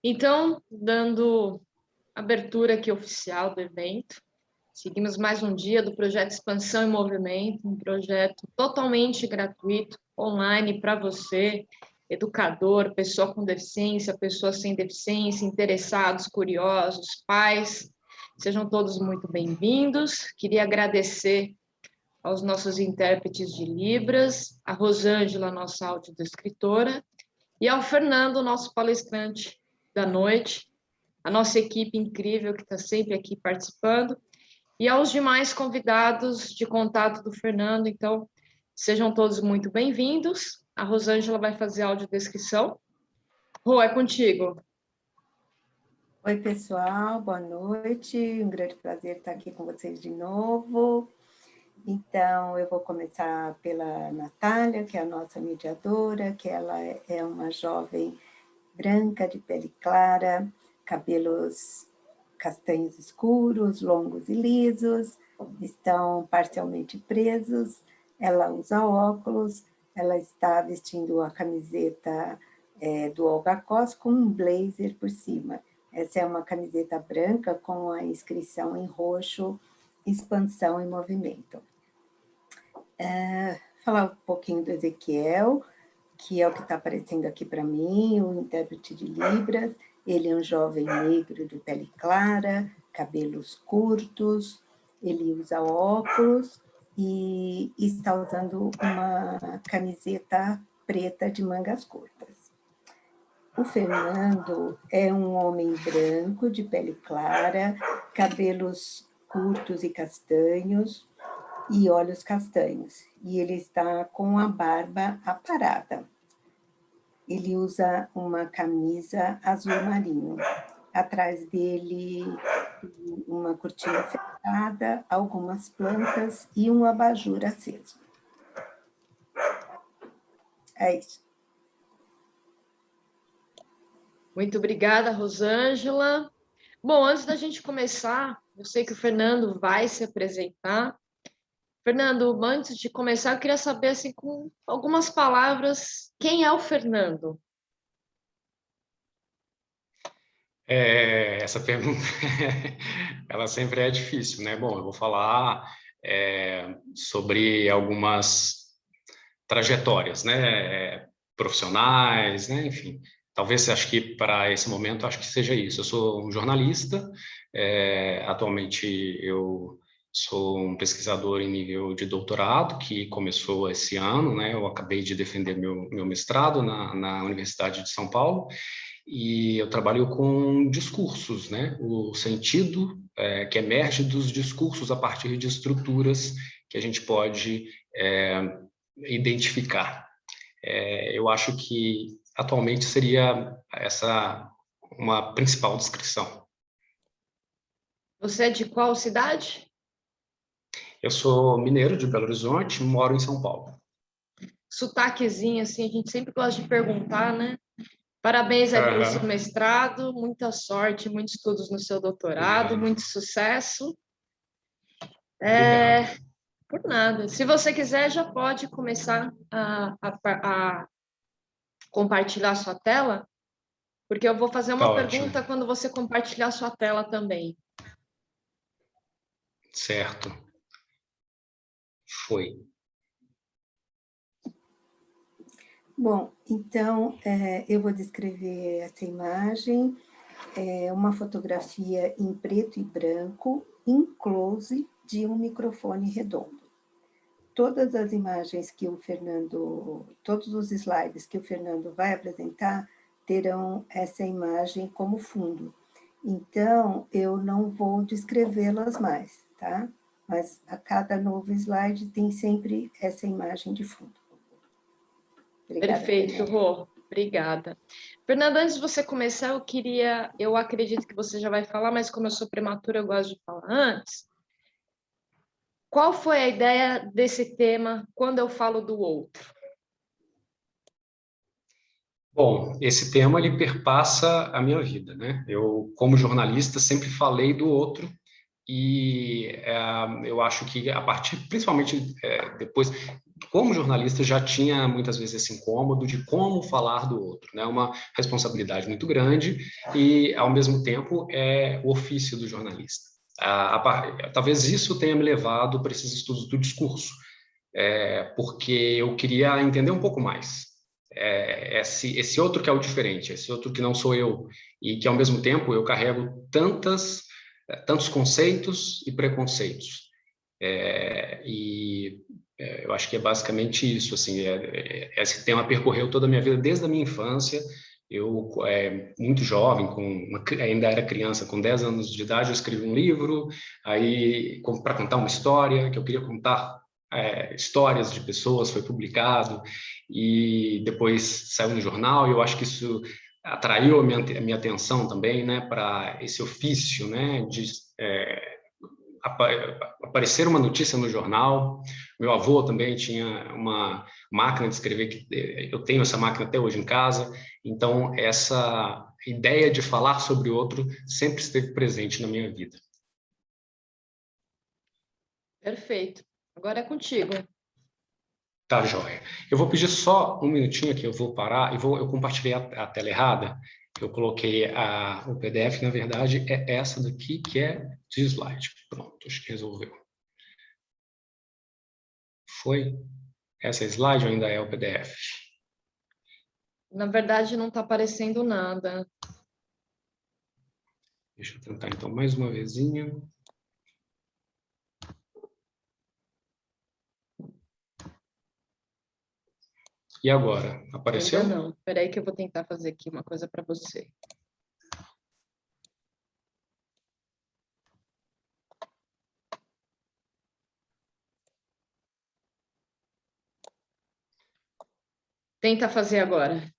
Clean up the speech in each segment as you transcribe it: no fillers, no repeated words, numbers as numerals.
Então, dando abertura aqui oficial do evento, seguimos mais um dia do projeto Expansão em Movimento, um projeto totalmente gratuito, online para você, educador, pessoa com deficiência, pessoa sem deficiência, interessados, curiosos, pais. Sejam todos muito bem-vindos. Queria agradecer aos nossos intérpretes de Libras, a Rosângela, nossa audiodescritora, e ao Fernando, nosso palestrante da noite, a nossa equipe incrível que está sempre aqui participando, e aos demais convidados de contato do Fernando. Então, sejam todos muito bem-vindos. A Rosângela vai fazer a audiodescrição. Rô, é contigo. Oi, pessoal, boa noite. Um grande prazer estar aqui com vocês de novo. Então, eu vou começar pela Natália, que é a nossa mediadora, que ela é uma jovem branca, de pele clara, cabelos castanhos escuros, longos e lisos, estão parcialmente presos, ela usa óculos, ela está vestindo a camiseta do Olga Cos com um blazer por cima. Essa é uma camiseta branca com a inscrição em roxo, Expansão em Movimento. Falar um pouquinho do Ezequiel, que é o que está aparecendo aqui para mim, o intérprete de Libras. Ele é um jovem negro de pele clara, cabelos curtos, ele usa óculos e está usando uma camiseta preta de mangas curtas. O Fernando é um homem branco, de pele clara, cabelos curtos e castanhos, e olhos castanhos, e ele está com a barba aparada. Ele usa uma camisa azul marinho. Atrás dele, uma cortina fechada, algumas plantas e um abajur aceso. É isso. Muito obrigada, Rosângela. Bom, antes da gente começar, eu sei que o Fernando vai se apresentar. Fernando, antes de começar, eu queria saber, assim, com algumas palavras, quem é o Fernando? Essa pergunta, ela sempre é difícil, né? Bom, eu vou falar sobre algumas trajetórias, né? Profissionais, né? Enfim, talvez, acho que para esse momento, acho que seja isso. Eu sou um jornalista, atualmente eu sou um pesquisador em nível de doutorado, que começou esse ano, né? Eu acabei de defender meu mestrado na Universidade de São Paulo, e eu trabalho com discursos, né? O sentido que emerge dos discursos a partir de estruturas que a gente pode identificar. Eu acho que atualmente seria essa uma principal descrição. Você é de qual cidade? Eu sou mineiro de Belo Horizonte, moro em São Paulo. Sotaquezinho, assim, a gente sempre gosta de perguntar, né? Parabéns aí pelo seu mestrado, muita sorte, muitos estudos no seu doutorado, muito sucesso. Por nada. Se você quiser, já pode começar a compartilhar sua tela, porque eu vou fazer uma pergunta quando você compartilhar sua tela também. Certo. Foi. Bom, então, eu vou descrever essa imagem. É uma fotografia em preto e branco, em close, de um microfone redondo. Todas as imagens que o Fernando, todos os slides que o Fernando vai apresentar, terão essa imagem como fundo. Então, eu não vou descrevê-las mais, tá? Mas a cada novo slide tem sempre essa imagem de fundo. Obrigada, Perfeito, Rô. Obrigada. Fernanda, antes de você começar, eu acredito que você já vai falar, mas como eu sou prematura, eu gosto de falar antes. Qual foi a ideia desse tema quando eu falo do outro? Bom, esse tema ele perpassa a minha vida, né? Eu, como jornalista, sempre falei do outro e eu acho que a partir, principalmente depois, como jornalista, já tinha muitas vezes esse incômodo de como falar do outro, né? Uma responsabilidade muito grande e, ao mesmo tempo, é o ofício do jornalista. Talvez isso tenha me levado para esses estudos do discurso, porque eu queria entender um pouco mais. Esse outro que é o diferente, esse outro que não sou eu, e que, ao mesmo tempo, eu carrego tantos conceitos e preconceitos. Eu acho que é basicamente isso. Assim, esse tema percorreu toda a minha vida, desde a minha infância. Eu, muito jovem, ainda era criança, com 10 anos de idade, eu escrevi um livro para contar uma história, que eu queria contar histórias de pessoas, foi publicado, e depois saiu no jornal, e eu acho que isso atraiu a minha atenção também, né, para esse ofício, né, de aparecer uma notícia no jornal. Meu avô também tinha uma máquina de escrever, que eu tenho essa máquina até hoje em casa, então essa ideia de falar sobre o outro sempre esteve presente na minha vida. Perfeito. Agora é contigo. Tá, joia. Eu vou pedir só um minutinho aqui, eu vou parar, eu compartilhei a tela errada, eu coloquei o PDF, na verdade, é essa daqui, que é de slide. Pronto, acho que resolveu. Foi? Essa slide ou ainda é o PDF? Na verdade, não está aparecendo nada. Deixa eu tentar, então, mais uma vezinha. E agora? Apareceu? Ainda não. Espera aí que eu vou tentar fazer aqui uma coisa para você. Tenta fazer agora.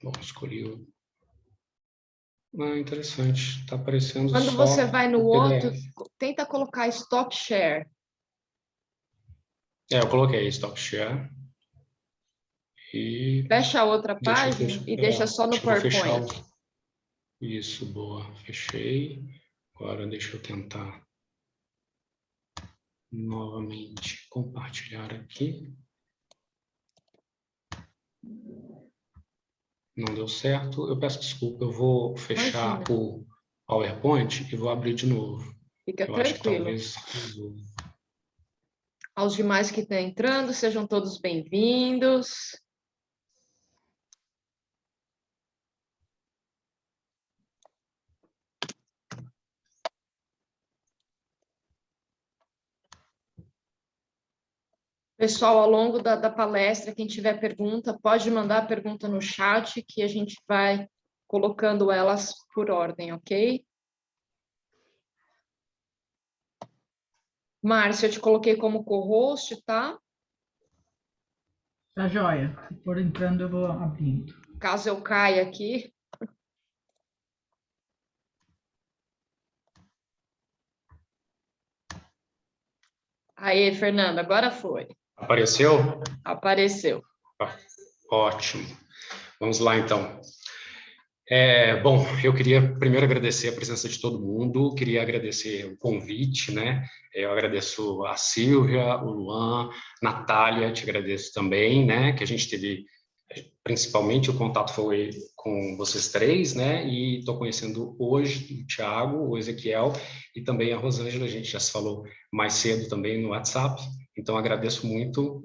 Bom, escolhi o... interessante. Está aparecendo Quando só você vai no o outro, PDF. tenta colocar Stop Share. Eu coloquei Stop Share. E Fecha a outra deixa eu página e deixa só no acho que eu vou fechar PowerPoint. Isso, boa. Fechei. Agora deixa eu tentar novamente compartilhar aqui. Não deu certo. Eu peço desculpa. Eu vou fechar Imagina. o PowerPoint e vou abrir de novo. Fica Eu acho que tranquilo. talvez resolva. Aos demais que estão entrando, sejam todos bem-vindos. Pessoal, ao longo da palestra, quem tiver pergunta, pode mandar a pergunta no chat, que a gente vai colocando elas por ordem, ok? Márcia, eu te coloquei como co-host, tá? Tá joia. Se for entrando, eu vou abrindo. Caso eu caia aqui. Aí, Fernanda, agora foi. Apareceu? Apareceu. Ótimo. Vamos lá, então. Bom, eu queria primeiro agradecer a presença de todo mundo, queria agradecer o convite, né? Eu agradeço a Silvia, o Luan, Natália, te agradeço também, né? Que a gente teve, principalmente o contato foi com vocês três, né? E estou conhecendo hoje o Thiago, o Ezequiel e também a Rosângela, a gente já se falou mais cedo também no WhatsApp. Então, agradeço muito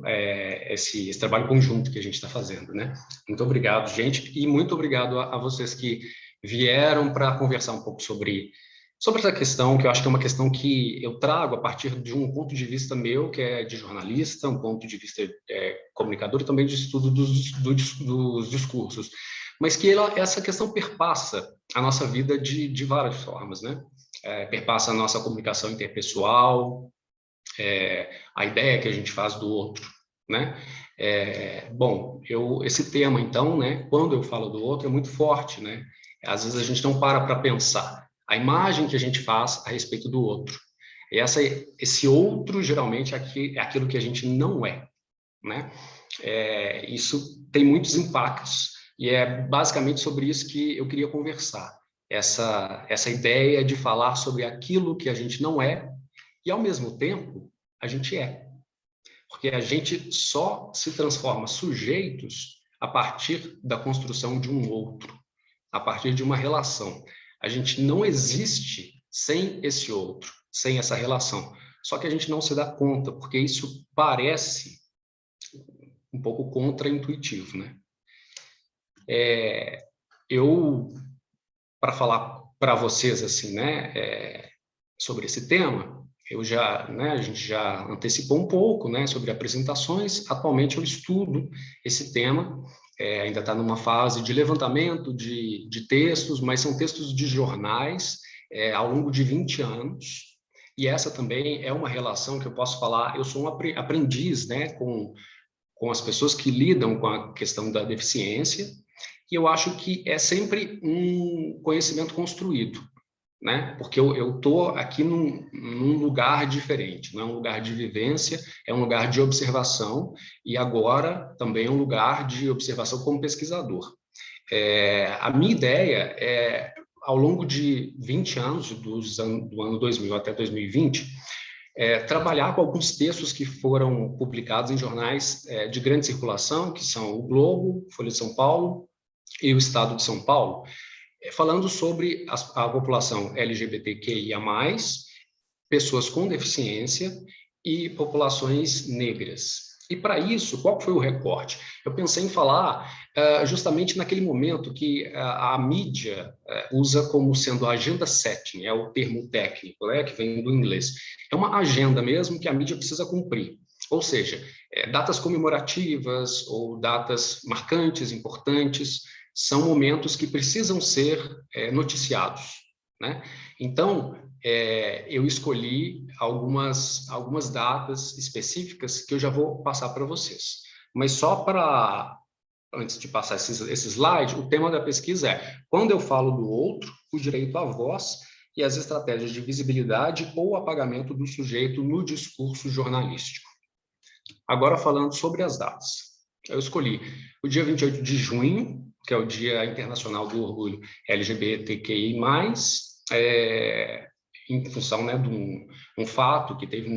esse trabalho conjunto que a gente está fazendo, né? Muito obrigado, gente, e muito obrigado a vocês que vieram para conversar um pouco sobre essa questão, que eu acho que é uma questão que eu trago a partir de um ponto de vista meu, que é de jornalista, um ponto de vista comunicador e também de estudo dos discursos, mas que essa questão perpassa a nossa vida de várias formas, né? Perpassa a nossa comunicação interpessoal, a ideia que a gente faz do outro, né? Bom, esse tema, então, né, quando eu falo do outro, é muito forte, né? Às vezes a gente não para pensar a imagem que a gente faz a respeito do outro. E esse outro, geralmente, é aquilo que a gente não é, né? Isso tem muitos impactos, e é basicamente sobre isso que eu queria conversar. essa ideia de falar sobre aquilo que a gente não é e, ao mesmo tempo, a gente é. Porque a gente só se transforma sujeitos a partir da construção de um outro, a partir de uma relação. A gente não existe sem esse outro, sem essa relação. Só que a gente não se dá conta, porque isso parece um pouco contraintuitivo, né? Para falar para vocês assim, né, sobre esse tema, a gente já antecipou um pouco, né, sobre apresentações. Atualmente eu estudo esse tema, ainda está numa fase de levantamento de textos, mas são textos de jornais ao longo de 20 anos. E essa também é uma relação que eu posso falar, eu sou um aprendiz, né, com as pessoas que lidam com a questão da deficiência, e eu acho que é sempre um conhecimento construído, né? Porque eu estou aqui num lugar diferente, não é um lugar de vivência, é um lugar de observação, e agora também é um lugar de observação como pesquisador. A minha ideia é, ao longo de 20 anos, do ano 2000 até 2020, trabalhar com alguns textos que foram publicados em jornais de grande circulação, que são o Globo, Folha de São Paulo e o Estado de São Paulo, falando sobre a população LGBTQIA+, pessoas com deficiência e populações negras. E para isso, qual foi o recorte? Eu pensei em falar justamente naquele momento que a mídia usa como sendo a agenda setting, é o termo técnico, né, que vem do inglês. É uma agenda mesmo que a mídia precisa cumprir. Ou seja, datas comemorativas ou datas marcantes, importantes, são momentos que precisam ser noticiados, né? Então, eu escolhi algumas datas específicas que eu já vou passar para vocês. Mas só para, antes de passar esse slide, o tema da pesquisa é: quando eu falo do outro, o direito à voz e as estratégias de visibilidade ou apagamento do sujeito no discurso jornalístico. Agora, falando sobre as datas. Eu escolhi o dia 28 de junho, que é o Dia Internacional do Orgulho LGBTQI+, em função, né, de um fato que teve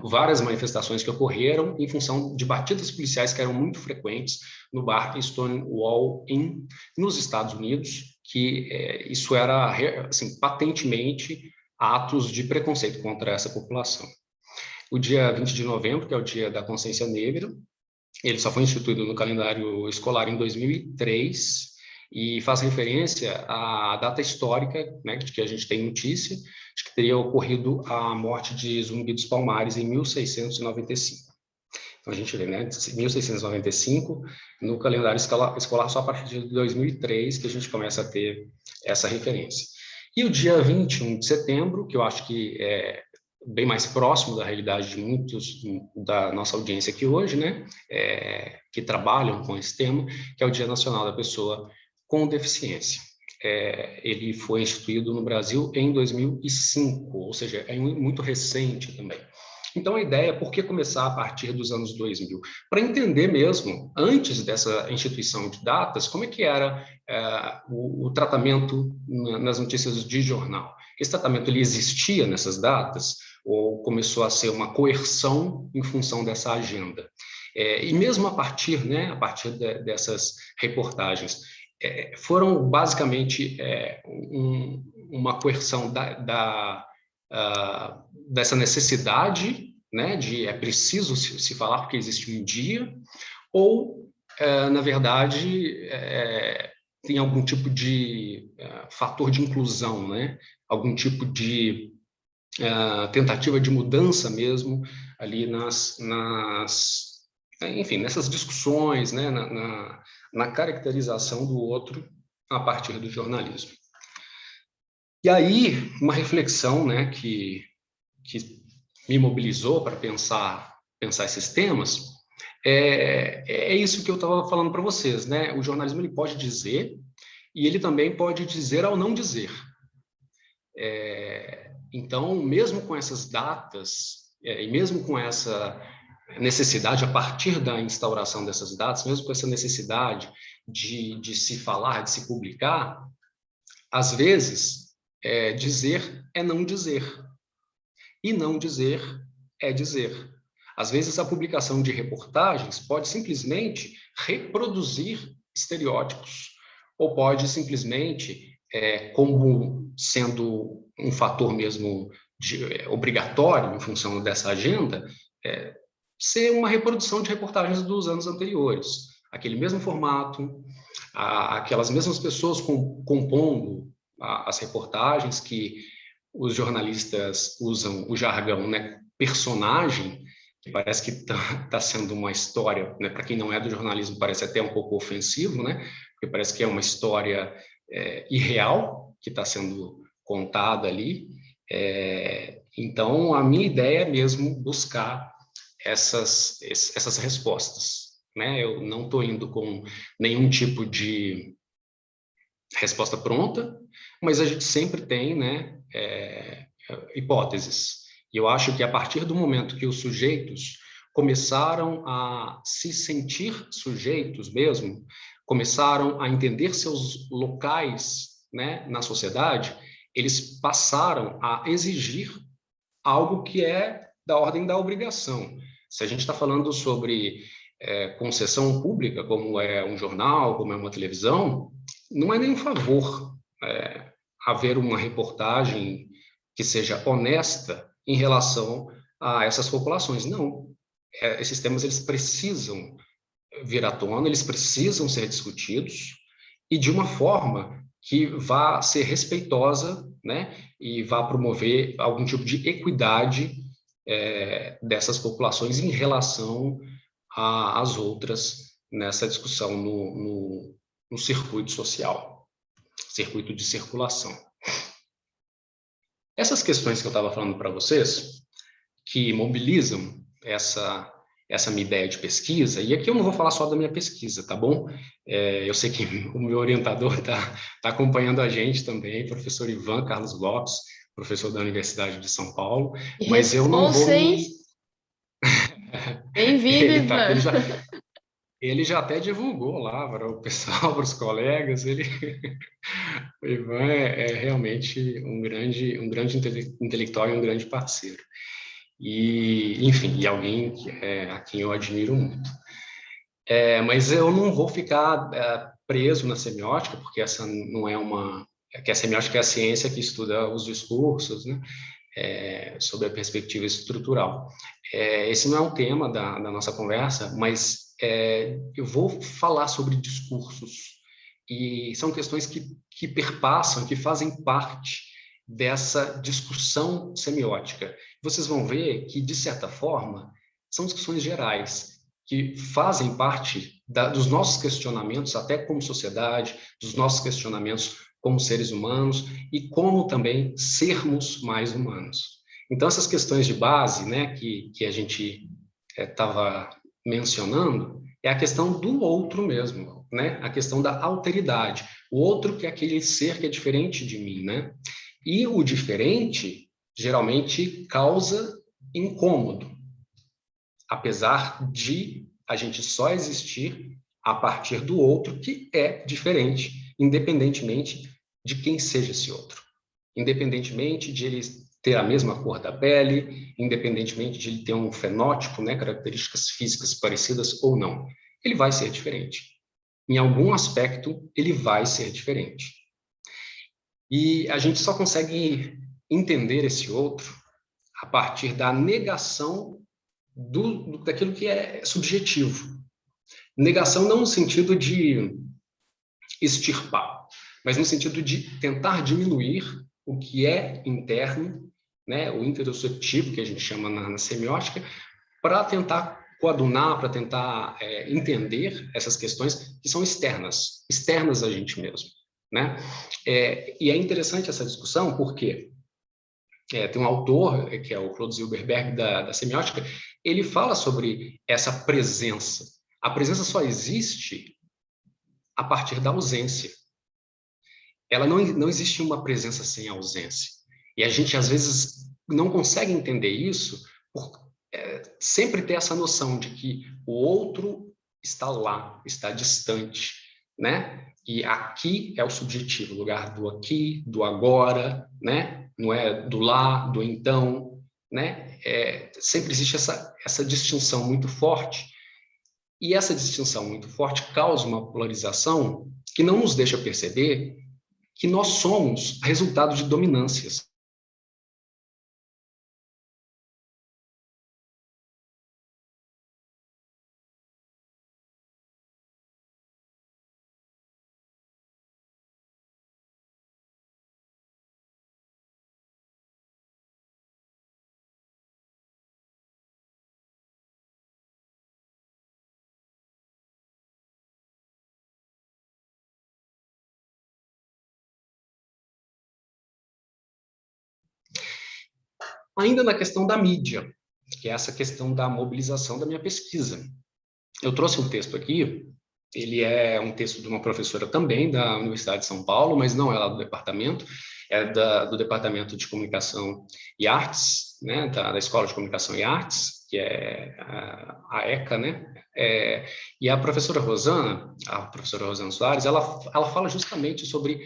várias manifestações que ocorreram em função de batidas policiais que eram muito frequentes no bar Stonewall Inn, nos Estados Unidos, que isso era, assim, patentemente atos de preconceito contra essa população. O dia 20 de novembro, que é o Dia da Consciência Negra, ele só foi instituído no calendário escolar em 2003 e faz referência à data histórica, né, de que a gente tem notícia, de que teria ocorrido a morte de Zumbi dos Palmares em 1695. Então, a gente vê, né, 1695, no calendário escolar só a partir de 2003 que a gente começa a ter essa referência. E o dia 21 de setembro, que eu acho que é bem mais próximo da realidade de muitos da nossa audiência aqui hoje, né, que trabalham com esse tema, que é o Dia Nacional da Pessoa com Deficiência. Ele foi instituído no Brasil em 2005, ou seja, é muito recente também. Então, a ideia é por que começar a partir dos anos 2000? Para entender mesmo, antes dessa instituição de datas, como é que era o tratamento nas notícias de jornal. Esse tratamento ele existia nessas datas ou começou a ser uma coerção em função dessa agenda? E mesmo a partir dessas reportagens, foram basicamente uma coerção dessa necessidade, né, de é preciso se falar porque existe um dia, ou, na verdade, tem algum tipo de fator de inclusão, né, algum tipo de tentativa de mudança mesmo ali enfim, nessas discussões, né, na caracterização do outro a partir do jornalismo. E aí, uma reflexão, né, que me mobilizou para pensar esses temas, é isso que eu estava falando para vocês, né? O jornalismo ele pode dizer e ele também pode dizer ao não dizer. Então, mesmo com essas datas e mesmo com essa necessidade, a partir da instauração dessas datas, mesmo com essa necessidade de se falar, de se publicar, Às vezes, dizer é não dizer. E não dizer é dizer. Às vezes, a publicação de reportagens pode simplesmente reproduzir estereótipos, ou pode simplesmente, como sendo um fator mesmo obrigatório em função dessa agenda, ser uma reprodução de reportagens dos anos anteriores. Aquele mesmo formato, aquelas mesmas pessoas compondo as reportagens, que os jornalistas usam o jargão, né, personagem, que parece que está sendo uma história, né, para quem não é do jornalismo, parece até um pouco ofensivo, né, porque parece que é uma história irreal que está sendo contada ali. Então, a minha ideia é mesmo buscar essas respostas, né? Eu não estou indo com nenhum tipo de resposta pronta, mas a gente sempre tem, né, hipóteses. E eu acho que a partir do momento que os sujeitos começaram a se sentir sujeitos mesmo, começaram a entender seus locais, né, na sociedade, eles passaram a exigir algo que é da ordem da obrigação. Se a gente está falando sobre concessão pública, como é um jornal, como é uma televisão, não é nenhum favor haver uma reportagem que seja honesta em relação a essas populações. Não. Esses temas eles precisam vir à tona, eles precisam ser discutidos, e de uma forma que vá ser respeitosa, né, e vá promover algum tipo de equidade dessas populações em relação às outras nessa discussão no circuito social, circuito de circulação. Essas questões que eu estava falando para vocês, que mobilizam essa minha ideia de pesquisa, e aqui eu não vou falar só da minha pesquisa, tá bom? Eu sei que o meu orientador está acompanhando a gente também, professor Ivan Carlos Lopes, professor da Universidade de São Paulo, mas eu não vou me... Bem-vindo, Ivan! Ele já até divulgou lá para o pessoal, para os colegas. O Ivan é realmente um grande intelectual e um grande parceiro. E, enfim, e alguém a quem eu admiro muito. Mas eu não vou ficar preso na semiótica, porque essa não é que a semiótica é a ciência que estuda os discursos, né? Sobre a perspectiva estrutural. Esse não é um tema da nossa conversa, mas eu vou falar sobre discursos, e são questões que perpassam, que fazem parte dessa discussão semiótica. Vocês vão ver que, de certa forma, são discussões gerais, que fazem parte dos nossos questionamentos, até como sociedade, dos nossos questionamentos como seres humanos, e como também sermos mais humanos. Então, essas questões de base, né, que a gente estava mencionando, é a questão do outro mesmo, né? A questão da alteridade. O outro que é aquele ser que é diferente de mim, né? E o diferente, geralmente, causa incômodo, apesar de a gente só existir a partir do outro que é diferente, independentemente de quem seja esse outro. Independentemente de ele ter a mesma cor da pele, independentemente de ele ter um fenótipo, né, características físicas parecidas ou não. Ele vai ser diferente. Em algum aspecto, ele vai ser diferente. E a gente só consegue entender esse outro a partir da negação daquilo que é subjetivo. Negação não no sentido de extirpar, mas no sentido de tentar diminuir o que é interno, né, o interoceptivo, que a gente chama na semiótica, para tentar coadunar, para tentar entender essas questões que são externas a gente mesmo, né? E é interessante essa discussão porque tem um autor, que é o Claude Zilberberg, da semiótica, ele fala sobre essa presença. A presença só existe a partir da ausência. Ela não existe uma presença sem ausência. E a gente, às vezes, não consegue entender isso por sempre ter essa noção de que o outro está lá, está distante, né? E aqui é o subjetivo, o lugar do aqui, do agora, né? Não é do lá, do então, né? Sempre existe essa distinção muito forte, e essa distinção muito forte causa uma polarização que não nos deixa perceber que nós somos resultado de dominâncias. Ainda na questão da mídia, que é essa questão da mobilização da minha pesquisa. Eu trouxe um texto aqui, ele é um texto de uma professora também da Universidade de São Paulo, mas não é lá do departamento, do Departamento de Comunicação e Artes, né, da Escola de Comunicação e Artes, que é a ECA, né? E a professora Rosana Soares, ela fala justamente sobre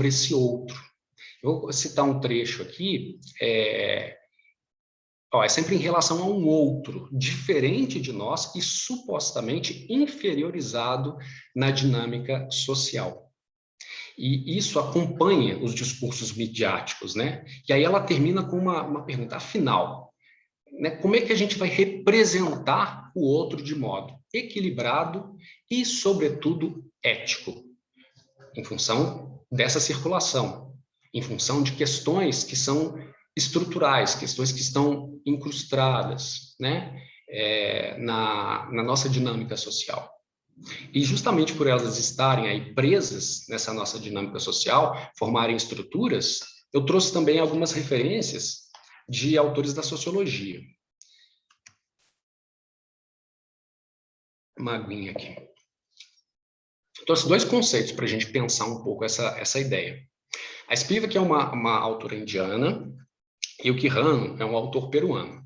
esse outro. Eu vou citar um trecho aqui, é sempre em relação a um outro, diferente de nós e supostamente inferiorizado na dinâmica social. E isso acompanha os discursos midiáticos, né? E aí ela termina com uma pergunta, afinal, né, como é que a gente vai representar o outro de modo equilibrado e, sobretudo, ético, em função dessa circulação, em função de questões que são estruturais, questões que estão incrustadas, né, na nossa dinâmica social. E justamente por elas estarem aí presas nessa nossa dinâmica social, formarem estruturas, eu trouxe também algumas referências de autores da sociologia. Uma aguinha aqui. Eu trouxe dois conceitos para a gente pensar um pouco essa ideia. A Spivak é uma autora indiana, e o Quijano é um autor peruano.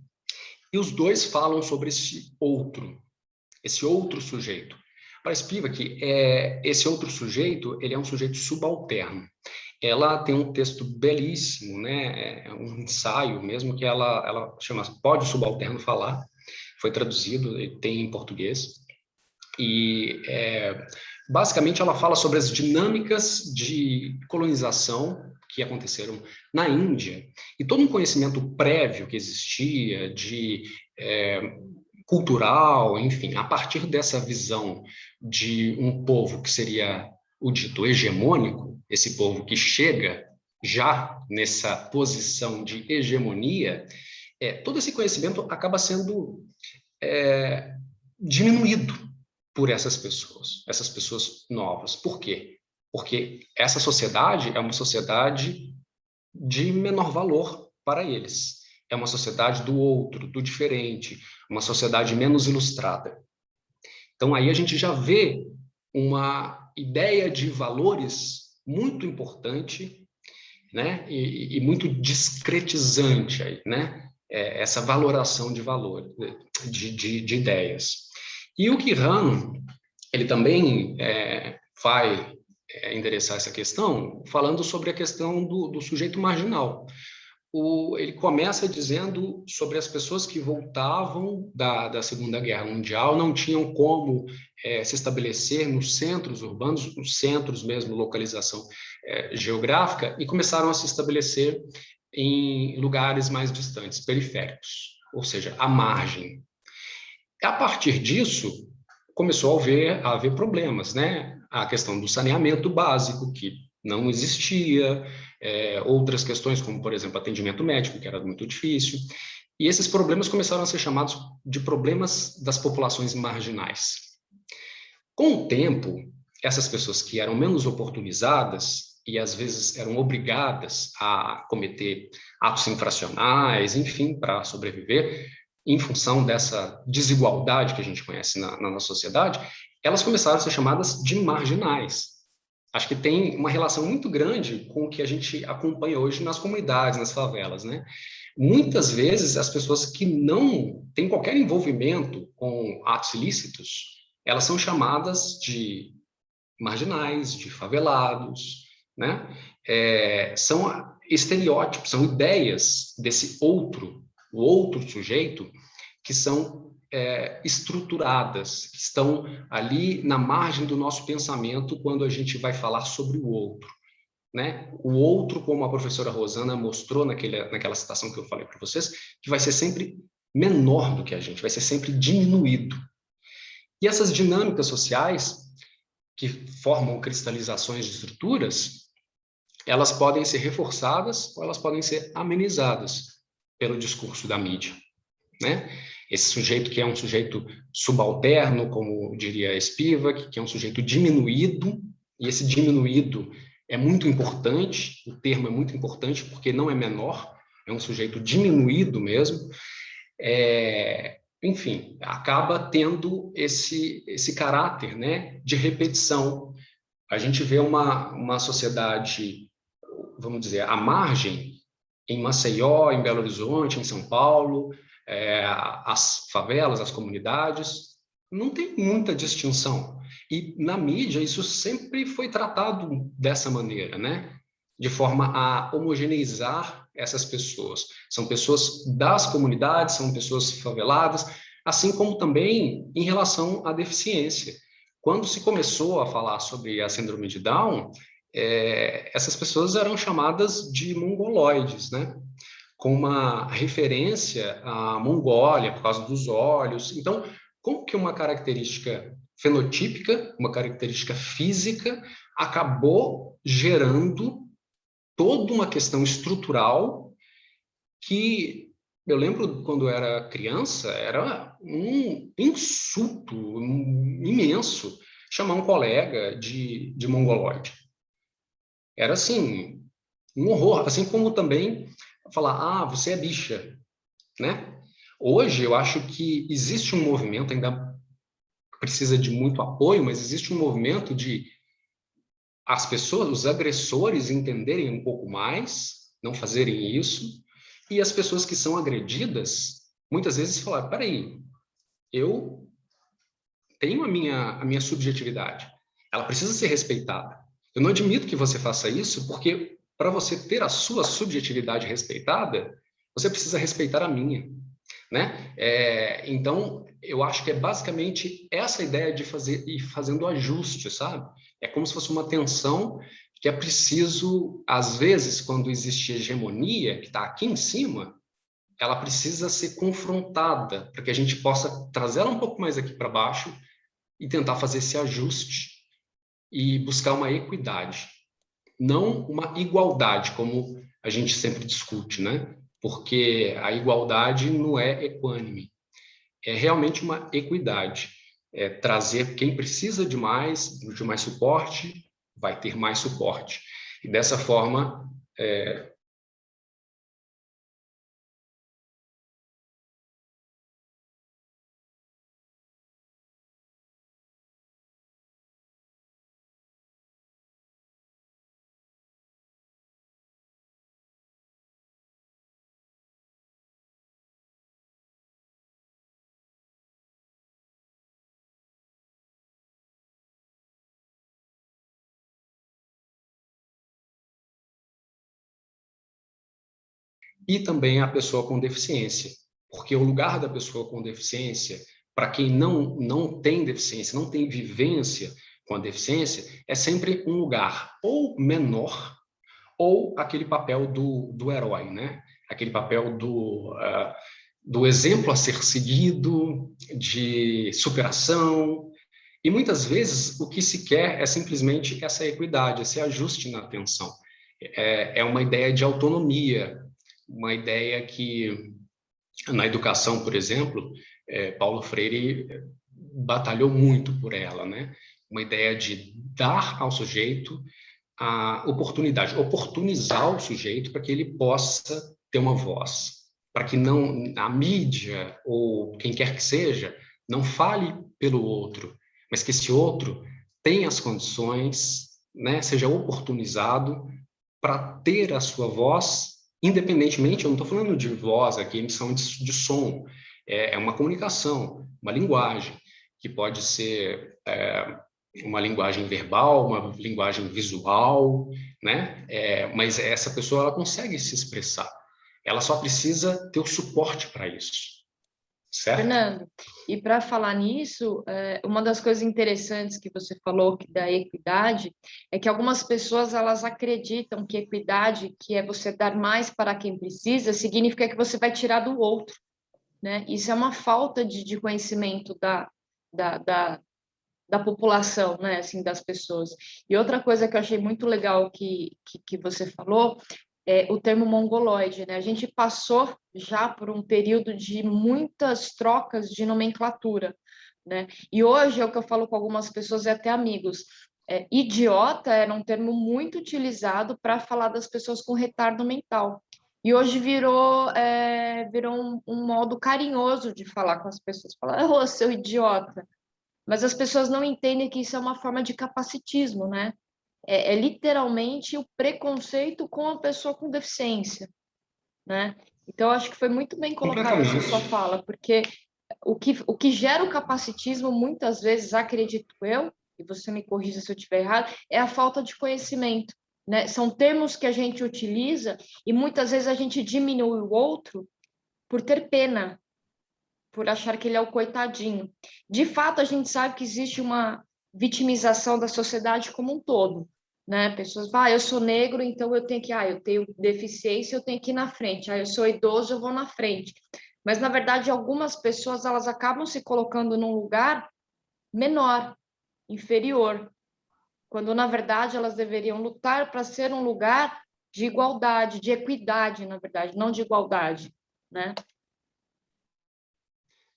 E os dois falam sobre esse outro sujeito. Para Spivak, esse outro sujeito, ele é um sujeito subalterno. Ela tem um texto belíssimo, né? Um ensaio mesmo, que ela chama Pode o Subalterno Falar, foi traduzido, tem em português. E, basicamente, ela fala sobre as dinâmicas de colonização que aconteceram na Índia, e todo um conhecimento prévio que existia, cultural, enfim, a partir dessa visão de um povo que seria o dito hegemônico, esse povo que chega já nessa posição de hegemonia, todo esse conhecimento acaba sendo diminuído por essas pessoas novas. Por quê? Porque essa sociedade é uma sociedade de menor valor para eles. É uma sociedade do outro, do diferente, uma sociedade menos ilustrada. Então, aí a gente já vê uma ideia de valores muito importante, né? E muito discretizante, aí, né? Essa valoração de valor, de ideias. E o Quijano, ele também vai endereçar essa questão falando sobre a questão do sujeito marginal. Ele começa dizendo sobre as pessoas que voltavam da Segunda Guerra Mundial, não tinham como se estabelecer nos centros urbanos, nos centros mesmo, localização geográfica, e começaram a se estabelecer em lugares mais distantes, periféricos, ou seja, à margem. A partir disso, começou a haver problemas, né? A questão do saneamento básico, que não existia, outras questões, como, por exemplo, atendimento médico, que era muito difícil, e esses problemas começaram a ser chamados de problemas das populações marginais. Com o tempo, essas pessoas que eram menos oportunizadas e, às vezes, eram obrigadas a cometer atos infracionais, enfim, para sobreviver, em função dessa desigualdade que a gente conhece na nossa sociedade, elas começaram a ser chamadas de marginais. Acho que tem uma relação muito grande com o que a gente acompanha hoje nas comunidades, nas favelas, né? Muitas vezes, as pessoas que não têm qualquer envolvimento com atos ilícitos, elas são chamadas de marginais, de favelados, né? São estereótipos, são ideias desse outro, o outro sujeito, que são estruturadas, que estão ali na margem do nosso pensamento quando a gente vai falar sobre o outro, né? O outro, como a professora Rosana mostrou naquela citação que eu falei para vocês, que vai ser sempre menor do que a gente, vai ser sempre diminuído. E essas dinâmicas sociais, que formam cristalizações de estruturas, elas podem ser reforçadas ou elas podem ser amenizadas pelo discurso da mídia, né? Esse sujeito que é um sujeito subalterno, como diria Spivak, que é um sujeito diminuído, e esse diminuído é muito importante, o termo é muito importante porque não é menor, é um sujeito diminuído mesmo, enfim, acaba tendo esse caráter, né, de repetição. A gente vê uma sociedade, vamos dizer, à margem, em Maceió, em Belo Horizonte, em São Paulo, as favelas, as comunidades, não tem muita distinção. E na mídia isso sempre foi tratado dessa maneira, né? De forma a homogeneizar essas pessoas. São pessoas das comunidades, são pessoas faveladas, assim como também em relação à deficiência. Quando se começou a falar sobre a síndrome de Down, essas pessoas eram chamadas de mongoloides, né? Com uma referência à Mongólia, por causa dos olhos. Então, como que uma característica fenotípica, uma característica física, acabou gerando toda uma questão estrutural que, eu lembro quando eu era criança, era um insulto imenso chamar um colega de mongoloide. Era assim, um horror, assim como também falar, você é bicha, né? Hoje eu acho que existe um movimento, ainda precisa de muito apoio, mas existe um movimento de as pessoas, os agressores entenderem um pouco mais, não fazerem isso, e as pessoas que são agredidas, muitas vezes falar, peraí, eu tenho a minha subjetividade, ela precisa ser respeitada. Eu não admito que você faça isso, porque para você ter a sua subjetividade respeitada, você precisa respeitar a minha, né? Então, eu acho que é basicamente essa ideia de ir fazendo ajuste, sabe? É como se fosse uma tensão que é preciso, às vezes, quando existe hegemonia, que está aqui em cima, ela precisa ser confrontada, para que a gente possa trazer ela um pouco mais aqui para baixo e tentar fazer esse ajuste e buscar uma equidade, não uma igualdade, como a gente sempre discute, né? Porque a igualdade não é equânime, é realmente uma equidade, trazer quem precisa de mais suporte, vai ter mais suporte. E dessa forma, e também a pessoa com deficiência, porque o lugar da pessoa com deficiência, para quem não tem deficiência, não tem vivência com a deficiência, é sempre um lugar ou menor, ou aquele papel do herói, né? Aquele papel do exemplo a ser seguido, de superação. E muitas vezes o que se quer é simplesmente essa equidade, esse ajuste na atenção. É uma ideia de autonomia, uma ideia que, na educação, por exemplo, Paulo Freire batalhou muito por ela, né? Uma ideia de dar ao sujeito a oportunidade, oportunizar o sujeito para que ele possa ter uma voz, para que não a mídia ou quem quer que seja não fale pelo outro, mas que esse outro tenha as condições, né, seja oportunizado para ter a sua voz, independentemente, eu não estou falando de voz aqui, emissão de som, é uma comunicação, uma linguagem, que pode ser uma linguagem verbal, uma linguagem visual, né? Mas essa pessoa ela consegue se expressar. Ela só precisa ter o suporte para isso, certo? Fernando, e para falar nisso, uma das coisas interessantes que você falou que da equidade é que algumas pessoas elas acreditam que equidade, que é você dar mais para quem precisa, significa que você vai tirar do outro, né? Isso é uma falta de conhecimento da população, né? Assim, das pessoas. E outra coisa que eu achei muito legal que você falou o termo mongoloide, né? A gente passou já por um período de muitas trocas de nomenclatura, né? E hoje é o que eu falo com algumas pessoas e até amigos. Idiota era um termo muito utilizado para falar das pessoas com retardo mental. E hoje virou um modo carinhoso de falar com as pessoas. Falar, ô, seu idiota. Mas as pessoas não entendem que isso é uma forma de capacitismo, né? É literalmente o preconceito com a pessoa com deficiência, né? Então, acho que foi muito bem colocado essa sua fala, porque o que gera o capacitismo, muitas vezes, acredito eu, e você me corrija se eu estiver errado, é a falta de conhecimento, né? São termos que a gente utiliza e muitas vezes a gente diminui o outro por ter pena, por achar que ele é o coitadinho. De fato, a gente sabe que existe uma vitimização da sociedade como um todo, né? Pessoas, eu sou negro, então eu tenho que, eu tenho deficiência, eu tenho que ir na frente. Eu sou idoso, eu vou na frente. Mas, na verdade, algumas pessoas, elas acabam se colocando num lugar menor, inferior, quando, na verdade, elas deveriam lutar para ser um lugar de igualdade, de equidade, na verdade, não de igualdade, né?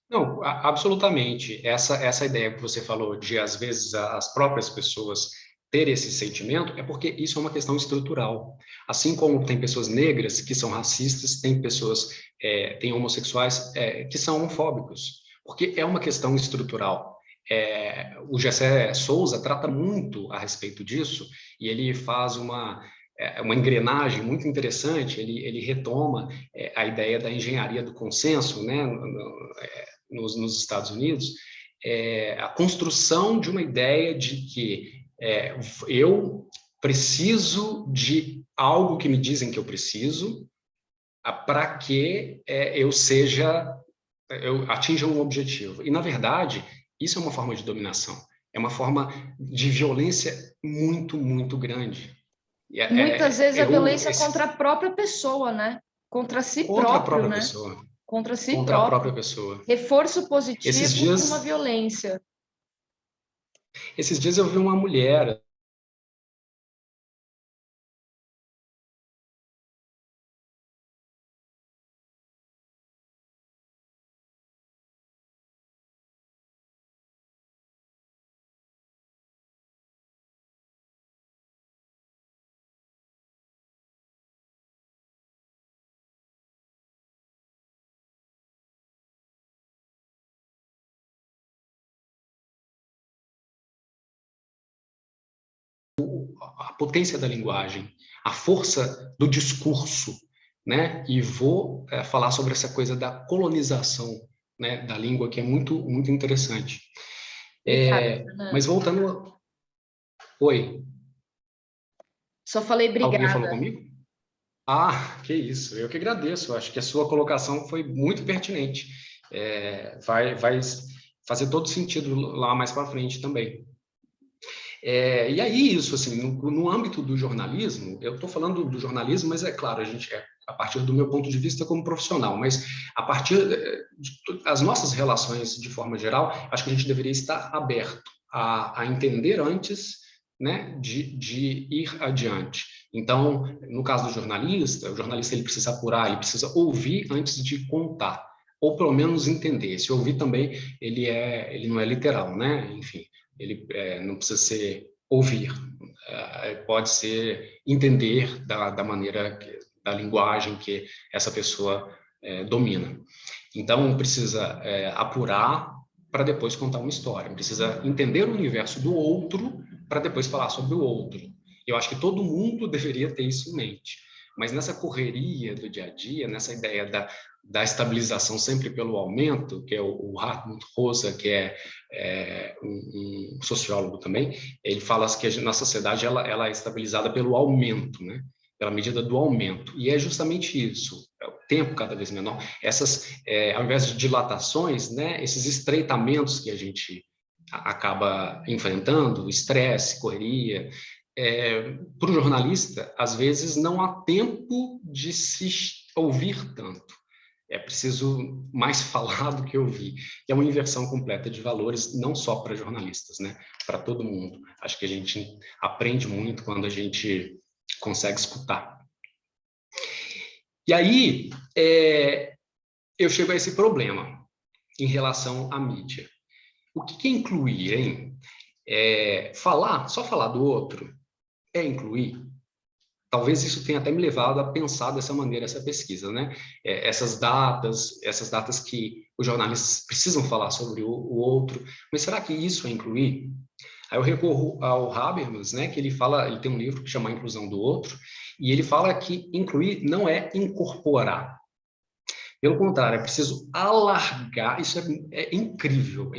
Não, absolutamente. Essa ideia que você falou de, às vezes, as próprias pessoas terem esse sentimento, é porque isso é uma questão estrutural. Assim como tem pessoas negras que são racistas, tem pessoas, tem homossexuais que são homofóbicos, porque é uma questão estrutural. O Gessé Souza trata muito a respeito disso, e ele faz uma engrenagem muito interessante, ele retoma a ideia da engenharia do consenso, né, nos Estados Unidos, a construção de uma ideia de que eu preciso de algo que me dizem que eu preciso para que eu atinja um objetivo. E, na verdade, isso é uma forma de dominação, é uma forma de violência muito, muito grande. Muitas vezes a violência contra a própria pessoa, né? Contra si contra próprio, a própria né? pessoa. Contra si Contra próprio. a própria pessoa. Reforço positivo de uma violência. Esses dias eu vi uma mulher a potência da linguagem, a força do discurso, né? E vou falar sobre essa coisa da colonização, né, da língua, que é muito, muito interessante. Mas voltando... Oi. Só falei obrigada. Alguém falou comigo? Ah, que isso. Eu que agradeço. Eu acho que a sua colocação foi muito pertinente. Vai fazer todo sentido lá mais para frente também. E aí, isso, assim, no âmbito do jornalismo, eu estou falando do jornalismo, mas é claro, a partir do meu ponto de vista como profissional, mas a partir das nossas relações de forma geral, acho que a gente deveria estar aberto a entender antes, né, de ir adiante. Então, no caso do jornalista, o jornalista ele precisa apurar, ele precisa ouvir antes de contar, ou pelo menos entender. Se ouvir também, ele não é literal, né? Enfim, ele não precisa ser ouvir, pode ser entender da maneira, da linguagem que essa pessoa domina. Então, precisa apurar para depois contar uma história, precisa entender o universo do outro para depois falar sobre o outro. Eu acho que todo mundo deveria ter isso em mente. Mas nessa correria do dia a dia, nessa ideia da estabilização sempre pelo aumento, que é o Hartmut Rosa, que é um sociólogo também, ele fala que a nossa sociedade ela é estabilizada pelo aumento, né? Pela medida do aumento. E é justamente isso, é o tempo cada vez menor. Ao invés de dilatações, né, esses estreitamentos que a gente acaba enfrentando, estresse, correria, para o jornalista, às vezes não há tempo de se ouvir tanto. É preciso mais falar do que ouvir. E é uma inversão completa de valores, não só para jornalistas, né? Para todo mundo. Acho que a gente aprende muito quando a gente consegue escutar. E aí, eu chego a esse problema em relação à mídia. O que é incluir, hein? Só falar do outro é incluir? Talvez isso tenha até me levado a pensar dessa maneira essa pesquisa, né? Essas datas que os jornalistas precisam falar sobre o outro, mas será que isso é incluir? Aí eu recorro ao Habermas, né? Que ele tem um livro que chama A Inclusão do Outro, e ele fala que incluir não é incorporar. Pelo contrário, é preciso alargar, isso é incrível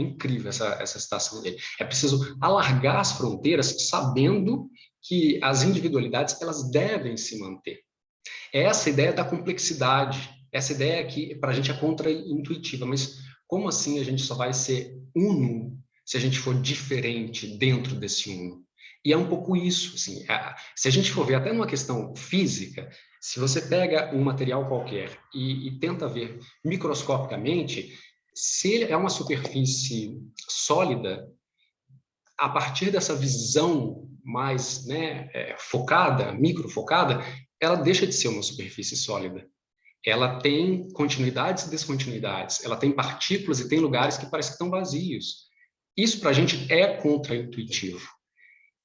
essa citação dele. É preciso alargar as fronteiras sabendo que as individualidades elas devem se manter. É essa ideia da complexidade, essa ideia que para a gente é contra-intuitiva, mas como assim a gente só vai ser uno se a gente for diferente dentro desse uno? E é um pouco isso, assim, se a gente for ver até numa questão física, se você pega um material qualquer e tenta ver microscopicamente, se ele é uma superfície sólida, a partir dessa visão mais, né, focada, microfocada, ela deixa de ser uma superfície sólida. Ela tem continuidades e descontinuidades, ela tem partículas e tem lugares que parecem que estão vazios. Isso para a gente é contraintuitivo.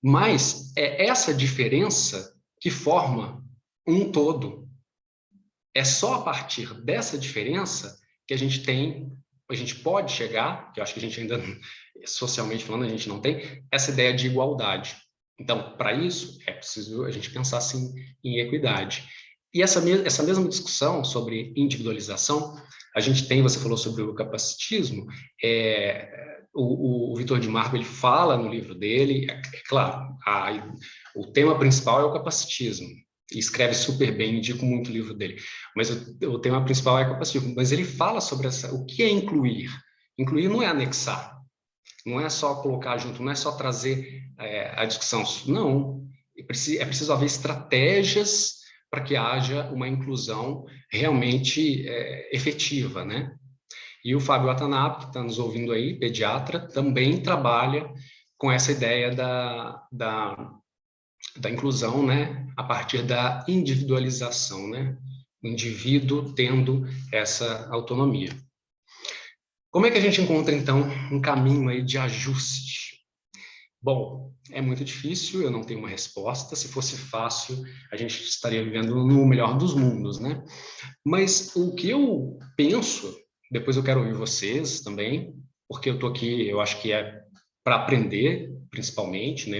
Mas é essa diferença que forma um todo. É só a partir dessa diferença que a gente pode chegar, que eu acho que a gente ainda, socialmente falando, a gente não tem, essa ideia de igualdade. Então, para isso, é preciso a gente pensar, assim, em equidade. E essa mesma discussão sobre individualização, a gente tem, você falou sobre o capacitismo, o Vitor de Marco, ele fala no livro dele, claro, o tema principal é o capacitismo, e escreve super bem, indico muito o livro dele, mas o tema principal é o capacitismo, mas ele fala sobre o que é incluir. Incluir não é anexar, não é só colocar junto, não é só trazer a discussão, não, é preciso haver estratégias para que haja uma inclusão realmente efetiva, né? E o Fábio Watanabe, que está nos ouvindo aí, pediatra, também trabalha com essa ideia da inclusão, né, a partir da individualização, né, o indivíduo tendo essa autonomia. Como é que a gente encontra, então, um caminho aí de ajuste? Bom, é muito difícil, eu não tenho uma resposta. Se fosse fácil, a gente estaria vivendo no melhor dos mundos, né? Mas o que eu penso, depois eu quero ouvir vocês também, porque eu estou aqui, eu acho que é para aprender, principalmente, né?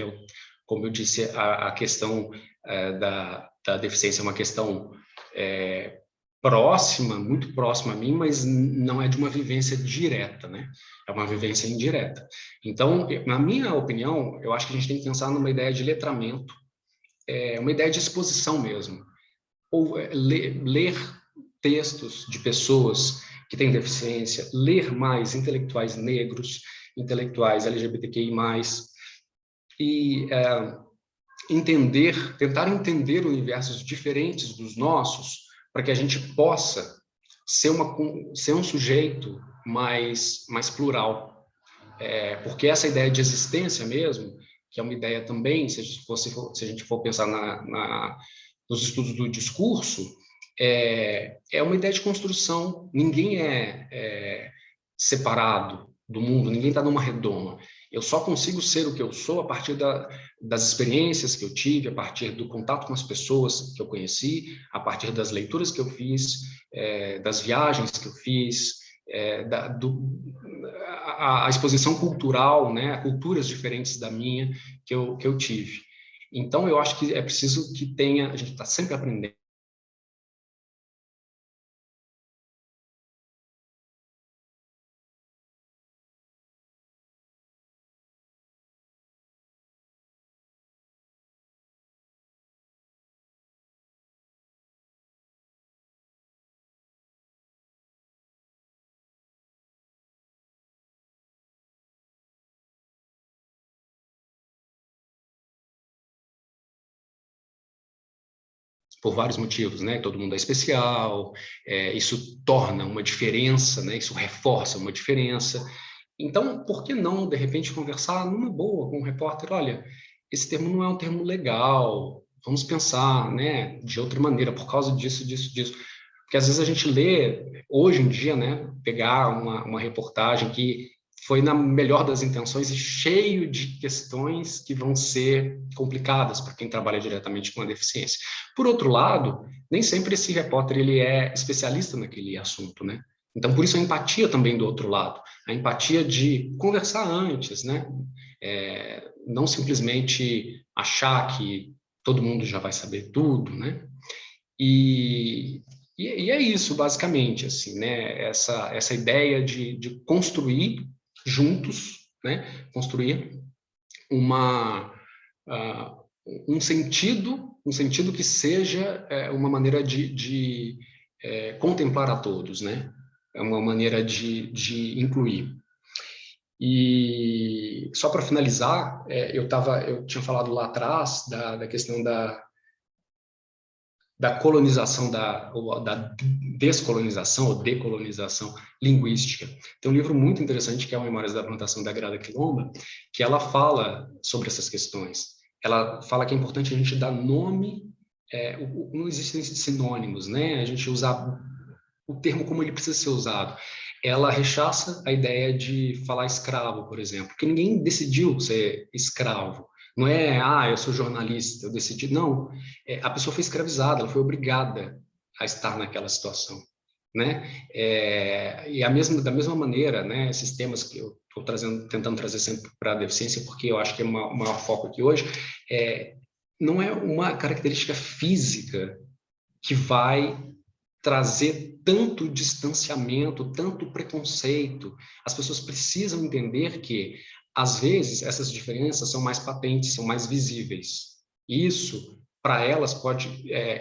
Como eu disse, a questão da deficiência é uma questão próxima, muito próxima a mim, mas não é de uma vivência direta, né? É uma vivência indireta. Então, na minha opinião, eu acho que a gente tem que pensar numa ideia de letramento, uma ideia de exposição mesmo. Ou ler textos de pessoas que têm deficiência, ler mais intelectuais negros, intelectuais LGBTQI+, e tentar entender universos diferentes dos nossos, para que a gente possa ser um sujeito mais plural. Porque essa ideia de existência mesmo, que é uma ideia também, se a gente for pensar nos estudos do discurso, é uma ideia de construção. Ninguém é separado do mundo, ninguém está numa redoma. Eu só consigo ser o que eu sou a partir das experiências que eu tive, a partir do contato com as pessoas que eu conheci, a partir das leituras que eu fiz, das viagens que eu fiz, a exposição cultural, né, a culturas diferentes da minha que eu tive. Então, eu acho que é preciso que a gente está sempre aprendendo, por vários motivos, né? Todo mundo é especial, isso torna uma diferença, né? Isso reforça uma diferença. Então, por que não, de repente, conversar numa boa com um repórter? Olha, esse termo não é um termo legal, vamos pensar, né, de outra maneira, por causa disso, disso, disso. Porque às vezes a gente lê, hoje em dia, né, pegar uma reportagem que foi na melhor das intenções e cheio de questões que vão ser complicadas para quem trabalha diretamente com a deficiência. Por outro lado, nem sempre esse repórter ele é especialista naquele assunto, né? Então, por isso a empatia também do outro lado, a empatia de conversar antes, né? Não simplesmente achar que todo mundo já vai saber tudo, né? E é isso, basicamente, assim, né? Essa ideia de construir juntos, né? Construir uma, um sentido que seja uma maneira de contemplar a todos, né? É uma maneira de incluir. E só para finalizar, eu tinha falado lá atrás da questão da colonização, da descolonização ou decolonização linguística. Tem um livro muito interessante que é o Memórias da Plantação da Grada Quilomba, que ela fala sobre essas questões. Ela fala que é importante a gente dar nome, não existem sinônimos, né? A gente usar o termo como ele precisa ser usado. Ela rechaça a ideia de falar escravo, por exemplo, porque ninguém decidiu ser escravo. Não é, eu sou jornalista, eu decidi. Não, a pessoa foi escravizada, ela foi obrigada a estar naquela situação, né? E da mesma maneira, né, esses temas que eu estou tentando trazer sempre para a deficiência, porque eu acho que é o maior foco aqui hoje, não é uma característica física que vai trazer tanto distanciamento, tanto preconceito. As pessoas precisam entender que, às vezes, essas diferenças são mais patentes, são mais visíveis. Isso, para elas, pode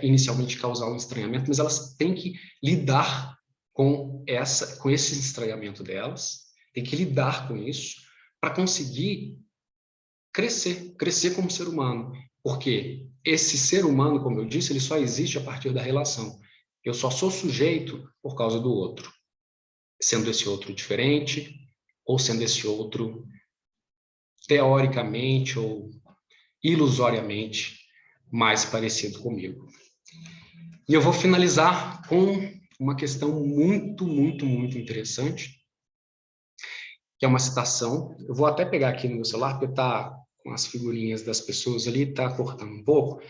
inicialmente causar um estranhamento, mas elas têm que lidar com esse estranhamento delas, têm que lidar com isso para conseguir crescer como ser humano. Porque esse ser humano, como eu disse, ele só existe a partir da relação. Eu só sou sujeito por causa do outro, sendo esse outro diferente, ou sendo esse outro teoricamente ou ilusoriamente mais parecido comigo. E eu vou finalizar com uma questão muito, muito, muito interessante, que é uma citação. Eu vou até pegar aqui no meu celular, porque está com as figurinhas das pessoas ali, está cortando um pouco.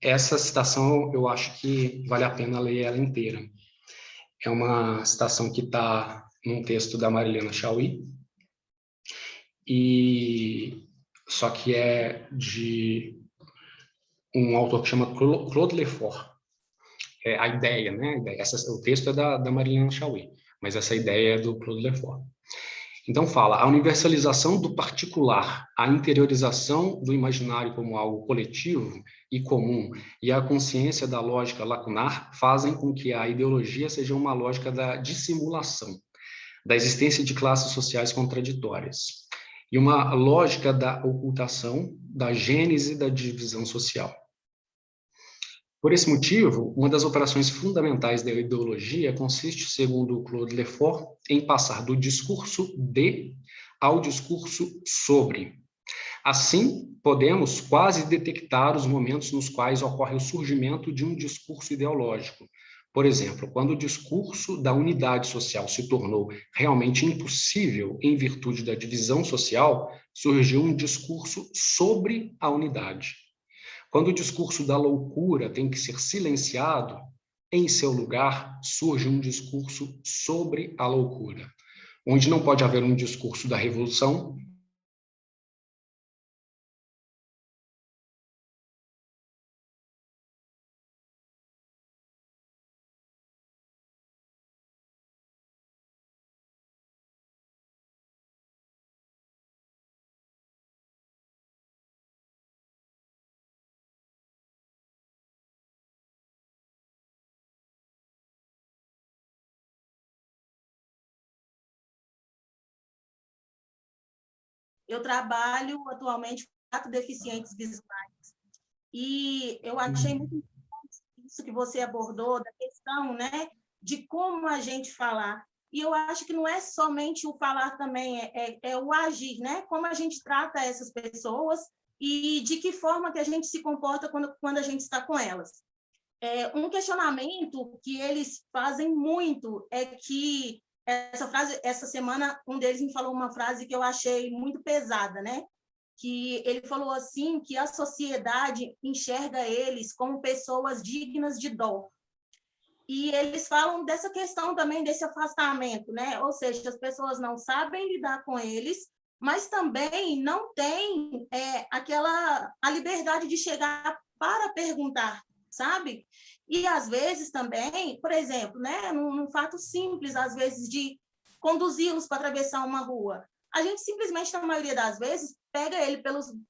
Essa citação, eu acho que vale a pena ler ela inteira. É uma citação que está num texto da Marilena Chauí, só que é de um autor que chama Claude Lefort. A ideia, né? O texto é da Marilena Chauí, mas essa ideia é do Claude Lefort. Então fala, a universalização do particular, a interiorização do imaginário como algo coletivo e comum e a consciência da lógica lacunar fazem com que a ideologia seja uma lógica da dissimulação, da existência de classes sociais contraditórias e uma lógica da ocultação, da gênese da divisão social. Por esse motivo, uma das operações fundamentais da ideologia consiste, segundo Claude Lefort, em passar do discurso de ao discurso sobre. Assim, podemos quase detectar os momentos nos quais ocorre o surgimento de um discurso ideológico. Por exemplo, quando o discurso da unidade social se tornou realmente impossível em virtude da divisão social, surgiu um discurso sobre a unidade. Quando o discurso da loucura tem que ser silenciado, em seu lugar surge um discurso sobre a loucura, onde não pode haver um discurso da revolução, Eu trabalho atualmente com 4 deficientes visuais e eu achei muito importante isso que você abordou, da questão, né, de como a gente falar. E eu acho que não é somente o falar também, é o agir, né? Como a gente trata essas pessoas e de que forma que a gente se comporta quando a gente está com elas. Um questionamento que eles fazem muito é que essa semana, um deles me falou uma frase que eu achei muito pesada, né? Que ele falou assim, que a sociedade enxerga eles como pessoas dignas de dó. E eles falam dessa questão também, desse afastamento, né? Ou seja, as pessoas não sabem lidar com eles, mas também não têm a liberdade de chegar para perguntar, sabe? E, às vezes, também, por exemplo, né, num fato simples, às vezes, de conduzi-los para atravessar uma rua, a gente simplesmente, na maioria das vezes, pega ele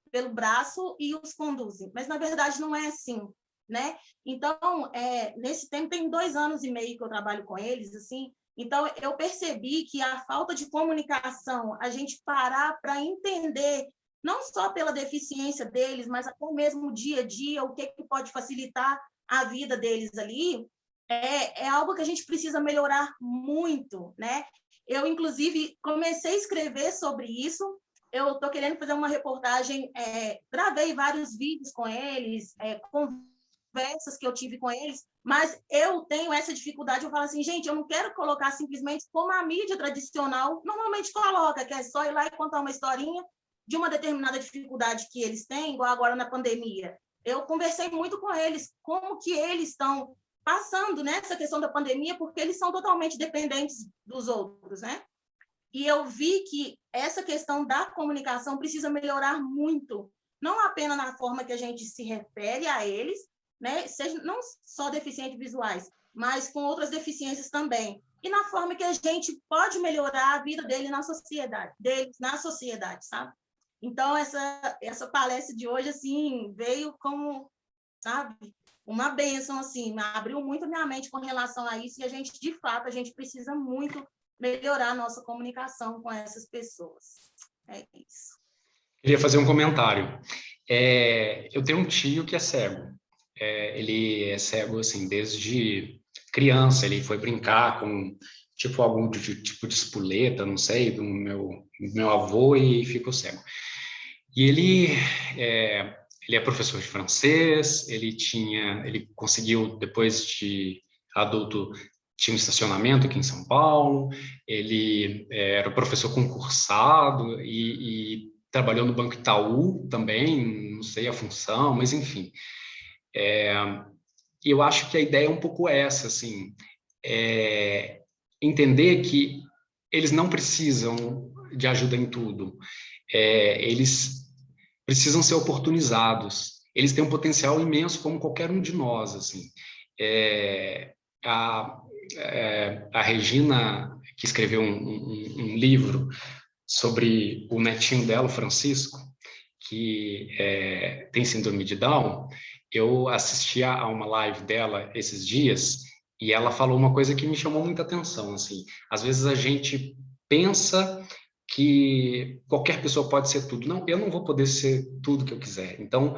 pelo braço e os conduz, mas, na verdade, não é assim, né? Então, nesse tempo, tem 2 anos e meio que eu trabalho com eles, assim, então eu percebi que a falta de comunicação, a gente parar para entender, não só pela deficiência deles, mas até mesmo o dia a dia, o que pode facilitar a vida deles ali, é algo que a gente precisa melhorar muito, né? Eu, inclusive, comecei a escrever sobre isso. Eu estou querendo fazer uma reportagem, gravei vários vídeos com eles, conversas que eu tive com eles, mas eu tenho essa dificuldade, eu falo assim, gente, eu não quero colocar simplesmente como a mídia tradicional normalmente coloca, que é só ir lá e contar uma historinha de uma determinada dificuldade que eles têm, igual agora na pandemia. Eu conversei muito com eles, como que eles estão passando nessa questão da pandemia, porque eles são totalmente dependentes dos outros, né? E eu vi que essa questão da comunicação precisa melhorar muito, não apenas na forma que a gente se refere a eles, né? Seja não só deficientes visuais, mas com outras deficiências também. E na forma que a gente pode melhorar a vida deles na sociedade, sabe? Então, essa palestra de hoje, assim, veio como, sabe, uma bênção, assim, abriu muito a minha mente com relação a isso, e a gente, de fato, a gente precisa muito melhorar a nossa comunicação com essas pessoas. É isso. Queria fazer um comentário. Eu tenho um tio que é cego. Ele é cego, assim, desde criança. Ele foi brincar com, tipo, algum tipo de espoleta, não sei, do meu avô, e ficou cego. E ele é professor de francês, ele conseguiu, depois de adulto, tinha um estacionamento aqui em São Paulo, ele era professor concursado e trabalhou no Banco Itaú também, não sei a função, mas enfim. Eu acho que a ideia é um pouco essa, assim, entender que eles não precisam de ajuda em tudo, eles precisam ser oportunizados, eles têm um potencial imenso como qualquer um de nós, assim. A Regina, que escreveu um livro sobre o netinho dela, o Francisco, que tem síndrome de Down, eu assisti a uma live dela esses dias e ela falou uma coisa que me chamou muita atenção, assim. Às vezes a gente pensa que qualquer pessoa pode ser tudo. Não, eu não vou poder ser tudo que eu quiser. Então,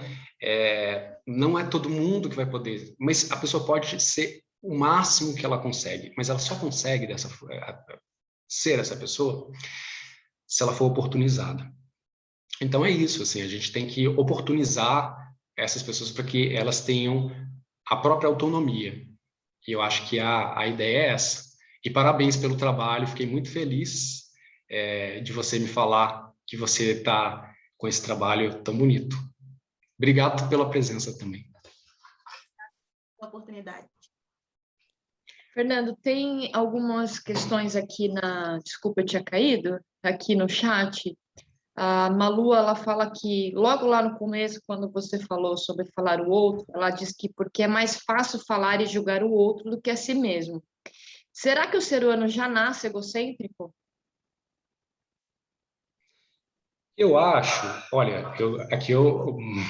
não é todo mundo que vai poder, mas a pessoa pode ser o máximo que ela consegue, mas ela só consegue ser essa pessoa se ela for oportunizada. Então é isso, assim, a gente tem que oportunizar essas pessoas para que elas tenham a própria autonomia. E eu acho que a ideia é essa. E parabéns pelo trabalho, fiquei muito feliz de você me falar que você está com esse trabalho tão bonito. Obrigado pela presença também. Oportunidade. Fernando, tem algumas questões aqui Desculpa, eu tinha caído. Aqui no chat. A Malu, ela fala que logo lá no começo, quando você falou sobre falar o outro, ela diz que porque é mais fácil falar e julgar o outro do que a si mesmo. Será que o ser humano já nasce egocêntrico? Eu acho, olha,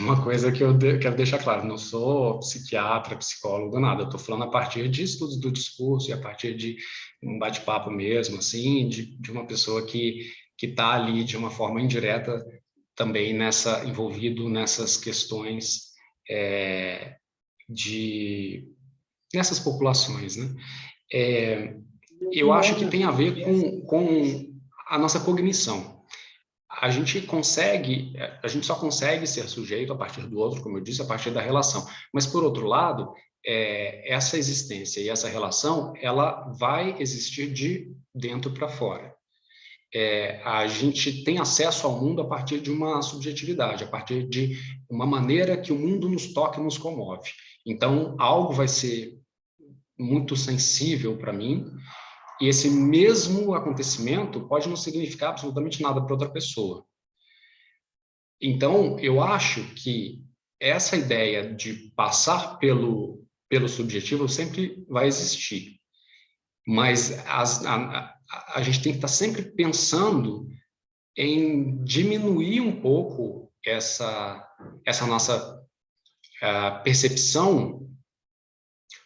uma coisa que eu quero deixar claro, não sou psiquiatra, psicólogo, nada, eu estou falando a partir de estudos do discurso e a partir de um bate-papo mesmo, assim, de uma pessoa que está ali de uma forma indireta também envolvido nessas questões de nessas populações, né? Eu acho que tem a ver com a nossa cognição. A gente só consegue ser sujeito a partir do outro, como eu disse, a partir da relação. Mas, por outro lado, essa existência e essa relação, ela vai existir de dentro para fora. A gente tem acesso ao mundo a partir de uma subjetividade, a partir de uma maneira que o mundo nos toca e nos comove. Então, algo vai ser muito sensível para mim, e esse mesmo acontecimento pode não significar absolutamente nada para outra pessoa. Então, eu acho que essa ideia de passar pelo subjetivo sempre vai existir, mas a gente tem que estar sempre pensando em diminuir um pouco essa nossa percepção,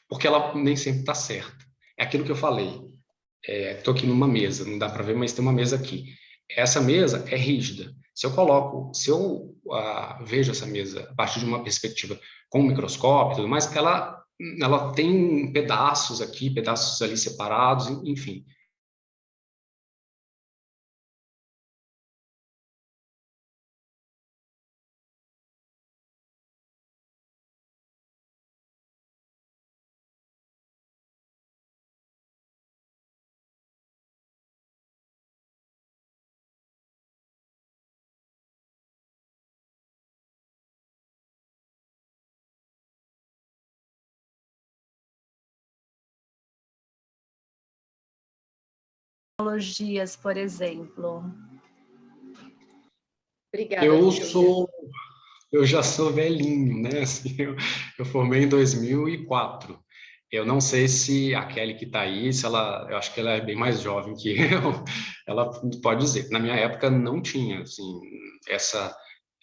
porque ela nem sempre está certa. É aquilo que eu falei. Estou aqui numa mesa, não dá para ver, mas tem uma mesa aqui. Essa mesa é rígida. Se eu vejo essa mesa a partir de uma perspectiva com um microscópio e tudo mais, ela tem pedaços aqui, pedaços ali separados, enfim. Tecnologias, por exemplo. Obrigada, Eu já sou velhinho, né? Assim, eu formei em 2004. Eu não sei se a Kelly que está aí, eu acho que ela é bem mais jovem que eu, ela pode dizer. Na minha época não tinha, assim,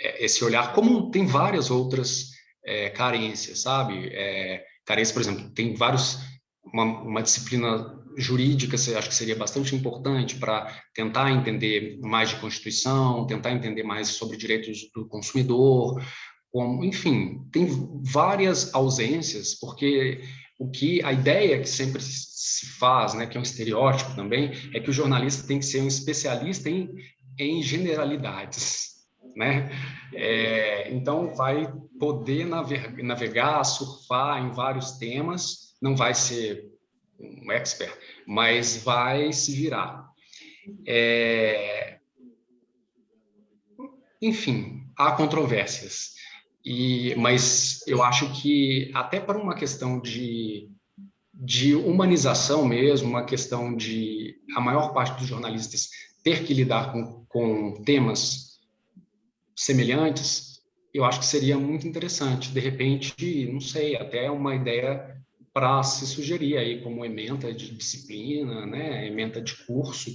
esse olhar, como tem várias outras carências, sabe? Carência, por exemplo, tem uma disciplina jurídica, acho que seria bastante importante para tentar entender mais de Constituição, tentar entender mais sobre direitos do consumidor, enfim, tem várias ausências, porque a ideia que sempre se faz, né, que é um estereótipo também, é que o jornalista tem que ser um especialista em generalidades, né? Então, vai poder navegar, surfar em vários temas, não vai ser um expert, mas vai se virar. Enfim, há controvérsias. Mas eu acho que até para uma questão de humanização mesmo, uma questão de a maior parte dos jornalistas ter que lidar com temas semelhantes, eu acho que seria muito interessante. De repente, não sei, até uma ideia para se sugerir aí como ementa de disciplina, né, ementa de curso.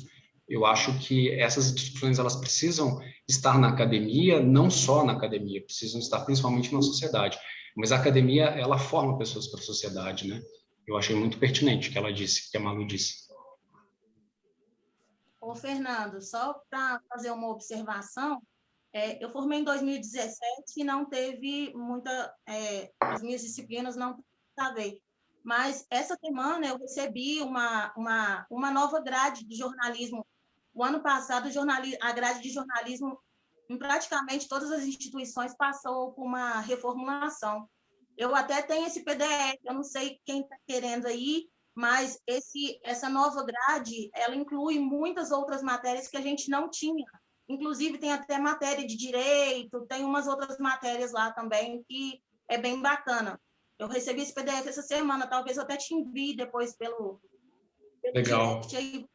Eu acho que essas discussões elas precisam estar na academia, não só na academia, precisam estar principalmente na sociedade. Mas a academia, ela forma pessoas para a sociedade, né? Eu achei muito pertinente o que ela disse, que a Malu disse. Ô, Fernando, só para fazer uma observação, eu formei em 2017 e não teve as minhas disciplinas não travei. Mas essa semana eu recebi uma nova grade de jornalismo. O ano passado, a grade de jornalismo em praticamente todas as instituições passou por uma reformulação. Eu até tenho esse PDF, eu não sei quem está querendo aí, mas essa nova grade, ela inclui muitas outras matérias que a gente não tinha. Inclusive, tem até matéria de direito, tem umas outras matérias lá também, que é bem bacana. Eu recebi esse PDF essa semana, talvez eu até te envie depois pelo Legal. direct aí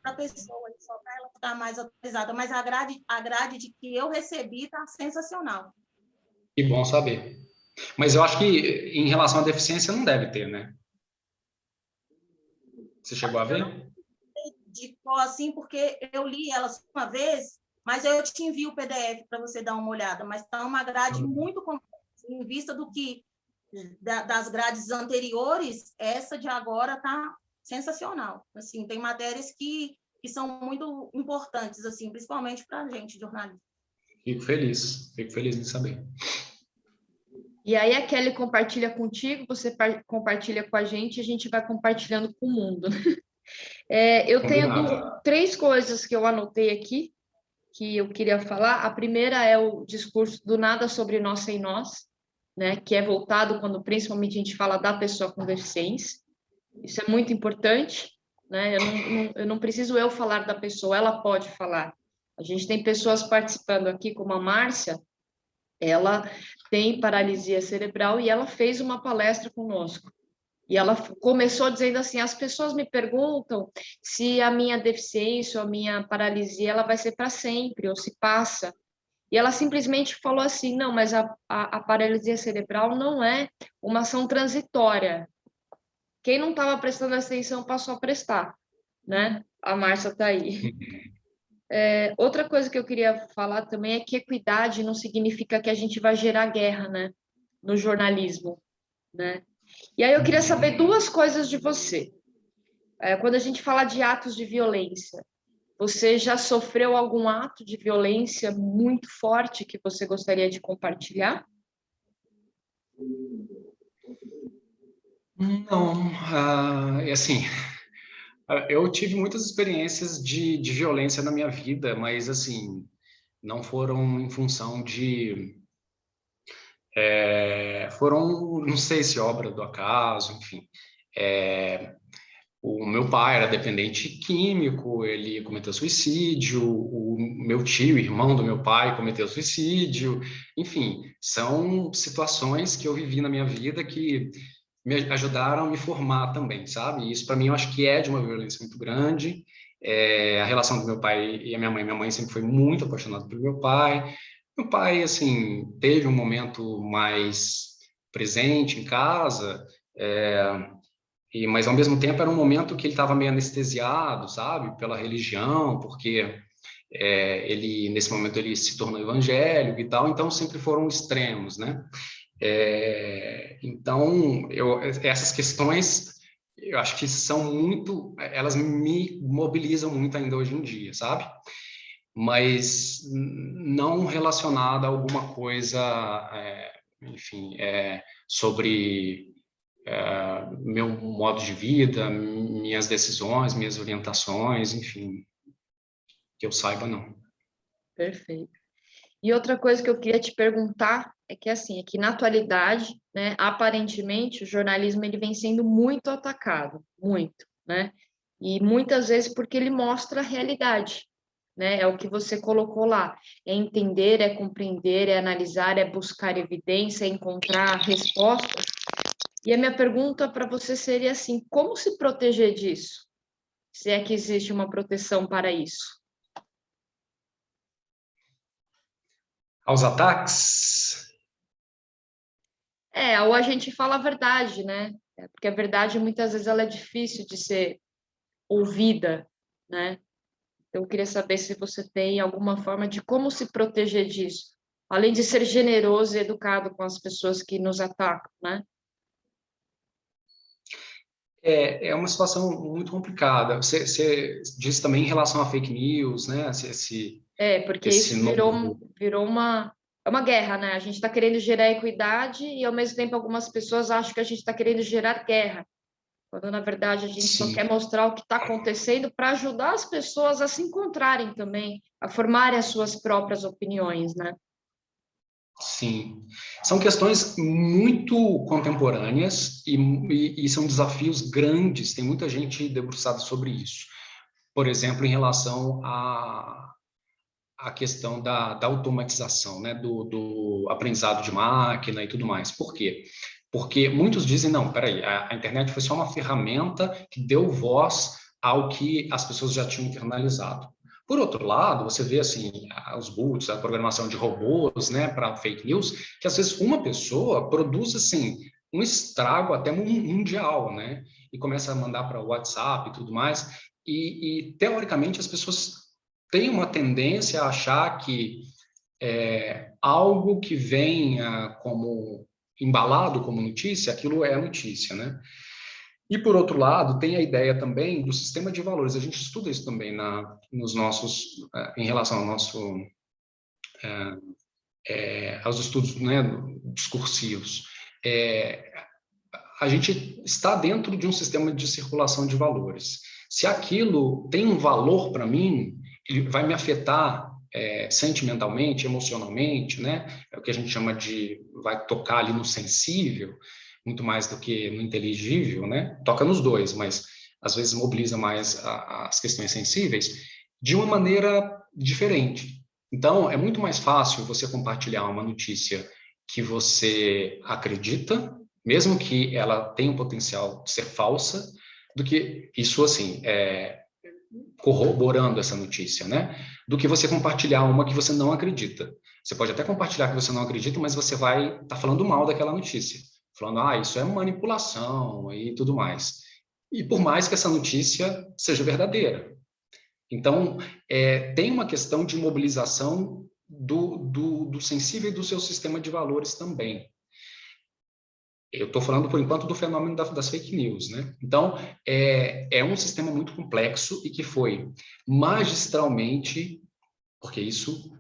para a pessoa, só para ela ficar mais atualizada. Mas a grade de que eu recebi está sensacional. Que bom saber. Mas eu acho que em relação à deficiência não deve ter, né? Você chegou a ver? De qual assim, porque eu li ela uma vez, mas eu te envio o PDF para você dar uma olhada. Mas está uma grade muito complexa, em vista do que das grades anteriores, essa de agora está sensacional. Assim, tem matérias que são muito importantes, assim, principalmente para a gente, jornalista. Fico feliz em saber. E aí a Kelly compartilha contigo, você compartilha com a gente vai compartilhando com o mundo. Eu tenho três coisas que eu anotei aqui, que eu queria falar. A primeira é o discurso do Nada Sobre Nós Sem Nós, né, que é voltado quando principalmente a gente fala da pessoa com deficiência. Isso é muito importante, né? Eu não preciso eu falar da pessoa, ela pode falar. A gente tem pessoas participando aqui, como a Márcia, ela tem paralisia cerebral e ela fez uma palestra conosco. E ela começou dizendo assim, as pessoas me perguntam se a minha deficiência ou a minha paralisia ela vai ser para sempre ou se passa. E ela simplesmente falou assim, não, mas a paralisia cerebral não é uma ação transitória. Quem não estava prestando atenção passou a prestar, né? A Márcia está aí. Outra coisa que eu queria falar também é que equidade não significa que a gente vai gerar guerra, né? No jornalismo, né? E aí eu queria saber duas coisas de você. Quando a gente fala de atos de violência, você já sofreu algum ato de violência muito forte que você gostaria de compartilhar? Não, assim, eu tive muitas experiências de violência na minha vida, mas, assim, não foram em função de... foram, não sei se obra do acaso, enfim. O meu pai era dependente químico, ele cometeu suicídio, o meu tio, irmão do meu pai, cometeu suicídio. Enfim, são situações que eu vivi na minha vida que me ajudaram a me formar também, sabe? E isso, para mim, eu acho que é de uma violência muito grande. A relação do meu pai e a minha mãe sempre foi muito apaixonada pelo meu pai. Meu pai, assim, teve um momento mais presente em casa, mas ao mesmo tempo era um momento que ele estava meio anestesiado, sabe, pela religião, porque ele nesse momento ele se tornou evangélico e tal, então sempre foram extremos, né? Então essas questões eu acho que são muito, elas me mobilizam muito ainda hoje em dia, sabe? Mas não relacionada a alguma coisa, enfim, sobre meu modo de vida, minhas decisões, minhas orientações, enfim, que eu saiba, não. Perfeito. E outra coisa que eu queria te perguntar é que, assim, na atualidade, né, aparentemente, o jornalismo ele vem sendo muito atacado, muito, né? E muitas vezes porque ele mostra a realidade, né? É o que você colocou lá. É entender, é compreender, é analisar, é buscar evidência, é encontrar respostas. E a minha pergunta para você seria assim, como se proteger disso? Se é que existe uma proteção para isso? Aos ataques? Ou a gente fala a verdade, né? Porque a verdade, muitas vezes, ela é difícil de ser ouvida, né? Então, eu queria saber se você tem alguma forma de como se proteger disso, além de ser generoso e educado com as pessoas que nos atacam, né? É uma situação muito complicada. Você disse também em relação a fake news, né? Porque isso virou uma guerra, né? A gente está querendo gerar equidade e, ao mesmo tempo, algumas pessoas acham que a gente está querendo gerar guerra, quando, na verdade, a gente só quer mostrar o que está acontecendo para ajudar as pessoas a se encontrarem também, a formarem as suas próprias opiniões, né? Sim, são questões muito contemporâneas e são desafios grandes, tem muita gente debruçada sobre isso. Por exemplo, em relação à questão da automatização, né, do aprendizado de máquina e tudo mais. Por quê? Porque muitos dizem, não, peraí, a internet foi só uma ferramenta que deu voz ao que as pessoas já tinham internalizado. Por outro lado, você vê assim os bots, a programação de robôs, né, para fake news, que às vezes uma pessoa produz assim um estrago até mundial, né, e começa a mandar para o WhatsApp e tudo mais, e teoricamente as pessoas têm uma tendência a achar que algo que venha como embalado como notícia, aquilo é notícia, né? E, por outro lado, tem a ideia também do sistema de valores. A gente estuda isso também nos nossos, em relação ao nosso aos estudos, né, discursivos, a gente está dentro de um sistema de circulação de valores. Se aquilo tem um valor para mim, ele vai me afetar sentimentalmente, emocionalmente, né? É o que a gente chama de, vai tocar ali no sensível, muito mais do que no inteligível, né? Toca nos dois, mas às vezes mobiliza mais as questões sensíveis de uma maneira diferente. Então, é muito mais fácil você compartilhar uma notícia que você acredita, mesmo que ela tenha o potencial de ser falsa, do que isso, assim, corroborando essa notícia, né? Do que você compartilhar uma que você não acredita. Você pode até compartilhar que você não acredita, mas você vai estar falando mal daquela notícia. Falando, isso é manipulação e tudo mais. E por mais que essa notícia seja verdadeira. Então, tem uma questão de mobilização do sensível e do seu sistema de valores também. Eu estou falando, por enquanto, do fenômeno das fake news, né? Então, é um sistema muito complexo e que foi magistralmente, porque isso,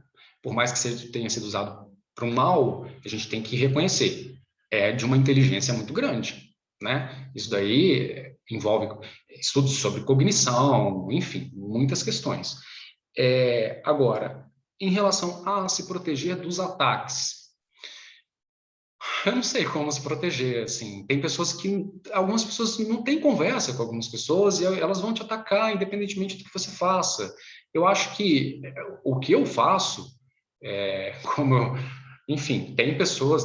por mais que tenha sido usado para o mal, a gente tem que reconhecer, é de uma inteligência muito grande, né? Isso daí envolve estudos sobre cognição, enfim, muitas questões. Agora, em relação a se proteger dos ataques, eu não sei como se proteger, assim. Tem pessoas algumas pessoas não têm conversa com algumas pessoas e elas vão te atacar independentemente do que você faça. Eu acho que o que eu faço, enfim, tem pessoas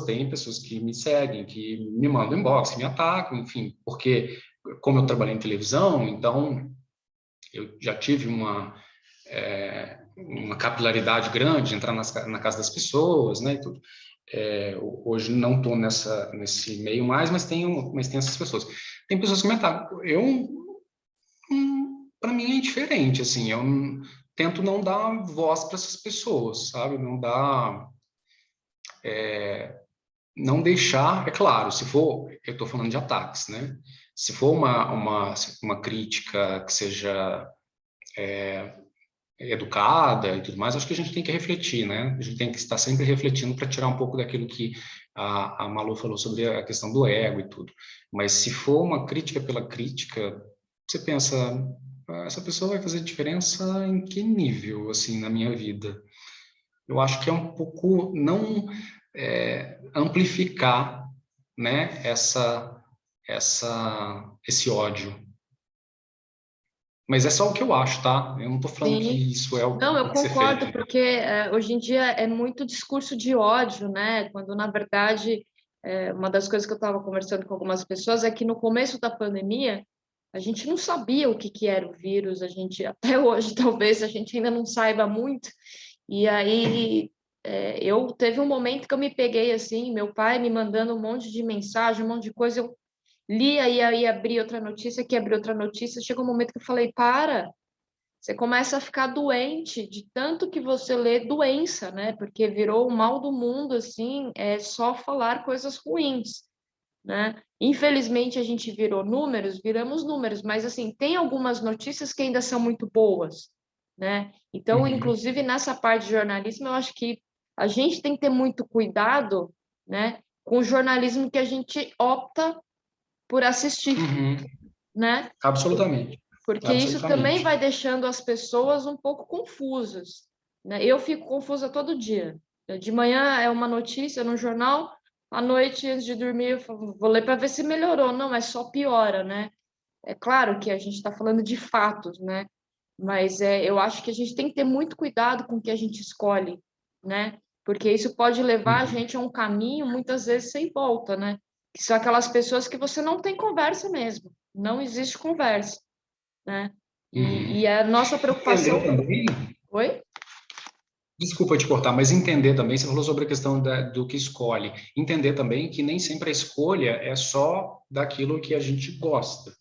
que me seguem, que me mandam inbox, que me atacam, enfim, porque como eu trabalhei em televisão, então eu já tive uma capilaridade grande de entrar na casa das pessoas, né, e tudo. Hoje não estou nesse meio mais, mas tem essas pessoas. Tem pessoas que me atacam. Para mim é indiferente, assim, eu tento não dar voz para essas pessoas, sabe? Não deixar, é claro, se for, eu estou falando de ataques, né? Se for uma crítica que seja educada e tudo mais, acho que a gente tem que refletir, né? A gente tem que estar sempre refletindo para tirar um pouco daquilo que a Malu falou sobre a questão do ego e tudo. Mas se for uma crítica pela crítica, você pensa, essa pessoa vai fazer diferença em que nível, assim, na minha vida? Eu acho que é um pouco não amplificar, né, esse ódio. Mas é só o que eu acho, tá? Eu não estou falando Sim. que isso é o Não, eu que você concordo, fez. porque hoje em dia é muito discurso de ódio, né? Quando, na verdade, uma das coisas que eu estava conversando com algumas pessoas é que no começo da pandemia, a gente não sabia o que era o vírus, até hoje, talvez, a gente ainda não saiba muito. E aí, teve um momento que eu me peguei assim, meu pai me mandando um monte de mensagem, um monte de coisa, eu lia e aí abri outra notícia, chegou um momento que eu falei, você começa a ficar doente de tanto que você lê doença, né? Porque virou o mal do mundo, assim, é só falar coisas ruins, né? Infelizmente, a gente viramos números, mas, assim, tem algumas notícias que ainda são muito boas, né? Então, inclusive, nessa parte de jornalismo, eu acho que a gente tem que ter muito cuidado, né? Com o jornalismo que a gente opta por assistir, né? Absolutamente. Porque isso também vai deixando as pessoas um pouco confusas, né? Eu fico confusa todo dia. De manhã é uma notícia no jornal, à noite, antes de dormir, eu falo, vou ler para ver se melhorou. Não, mas só piora, né? É claro que a gente está falando de fatos, né? Mas eu acho que a gente tem que ter muito cuidado com o que a gente escolhe, né? Porque isso pode levar a gente a um caminho, muitas vezes, sem volta, né? Que são aquelas pessoas que você não tem conversa mesmo. Não existe conversa, né? E a nossa preocupação... Entender também, Oi? desculpa te cortar, mas entender também, você falou sobre a questão do que escolhe. Entender também que nem sempre a escolha é só daquilo que a gente gosta.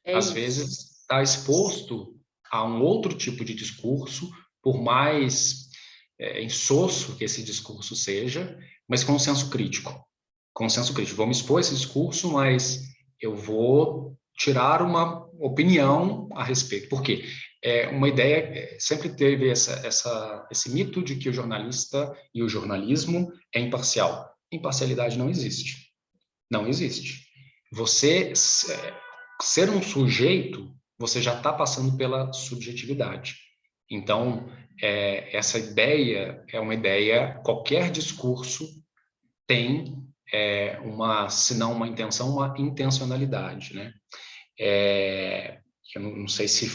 Às vezes está exposto a um outro tipo de discurso, por mais insosso que esse discurso seja, mas com um senso crítico. Com um senso crítico. Vou me expor a esse discurso, mas eu vou tirar uma opinião a respeito. Por quê? uma ideia, sempre teve esse mito de que o jornalista e o jornalismo é imparcial. Imparcialidade não existe. Não existe. Você ser um sujeito, você já está passando pela subjetividade. Então, essa ideia é uma ideia, qualquer discurso tem se não uma intenção, uma intencionalidade, né? Eu não sei se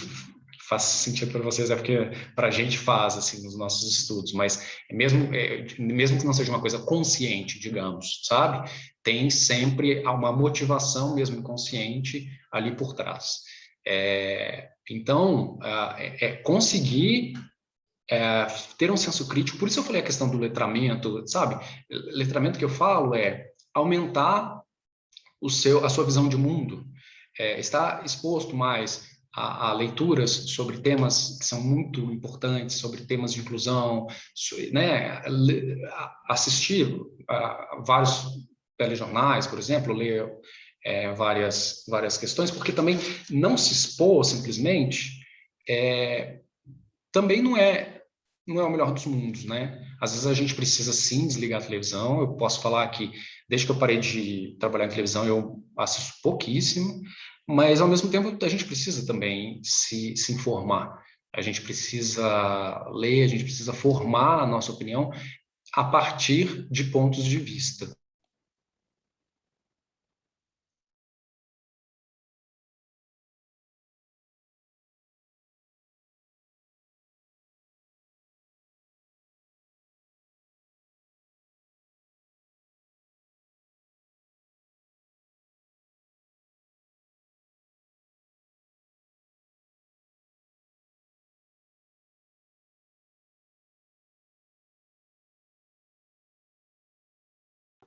faz sentido para vocês, porque para a gente faz, assim, nos nossos estudos, mas mesmo que não seja uma coisa consciente, digamos, sabe? Tem sempre uma motivação, mesmo inconsciente, ali por trás. Então, conseguir ter um senso crítico, por isso eu falei a questão do letramento, sabe? Letramento que eu falo é aumentar a sua visão de mundo, estar exposto mais a leituras sobre temas que são muito importantes, sobre temas de inclusão, né? Assistir a vários telejornais, por exemplo, ler várias questões, porque também não se expor simplesmente também não é o melhor dos mundos, né? Às vezes a gente precisa sim desligar a televisão. Eu posso falar que desde que eu parei de trabalhar em televisão eu assisto pouquíssimo, mas ao mesmo tempo a gente precisa também se informar. A gente precisa ler, a gente precisa formar a nossa opinião a partir de pontos de vista.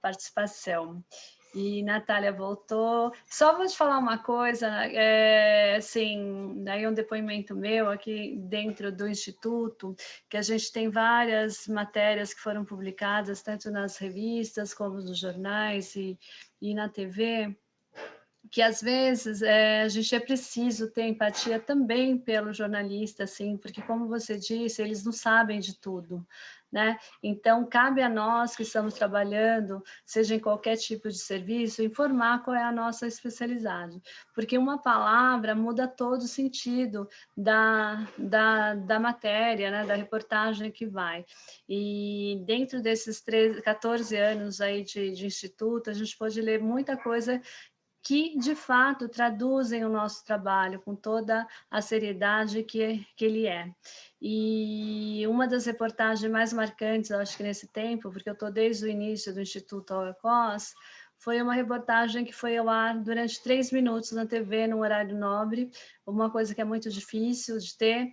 Participação. E Natália voltou. Só vou te falar uma coisa, assim, daí um depoimento meu aqui dentro do Instituto, que a gente tem várias matérias que foram publicadas, tanto nas revistas como nos jornais e na TV, que às vezes a gente é preciso ter empatia também pelo jornalista, assim, porque como você disse, eles não sabem de tudo, né? Então, cabe a nós que estamos trabalhando, seja em qualquer tipo de serviço, informar qual é a nossa especialidade, porque uma palavra muda todo o sentido da matéria, né? Da reportagem que vai. E dentro desses 14 anos aí de instituto, a gente pode ler muita coisa que, de fato, traduzem o nosso trabalho com toda a seriedade que ele é. E uma das reportagens mais marcantes, acho que nesse tempo, porque eu estou desde o início do Instituto Alcós, foi uma reportagem que foi ao ar durante 3 minutos na TV, num horário nobre, uma coisa que é muito difícil de ter,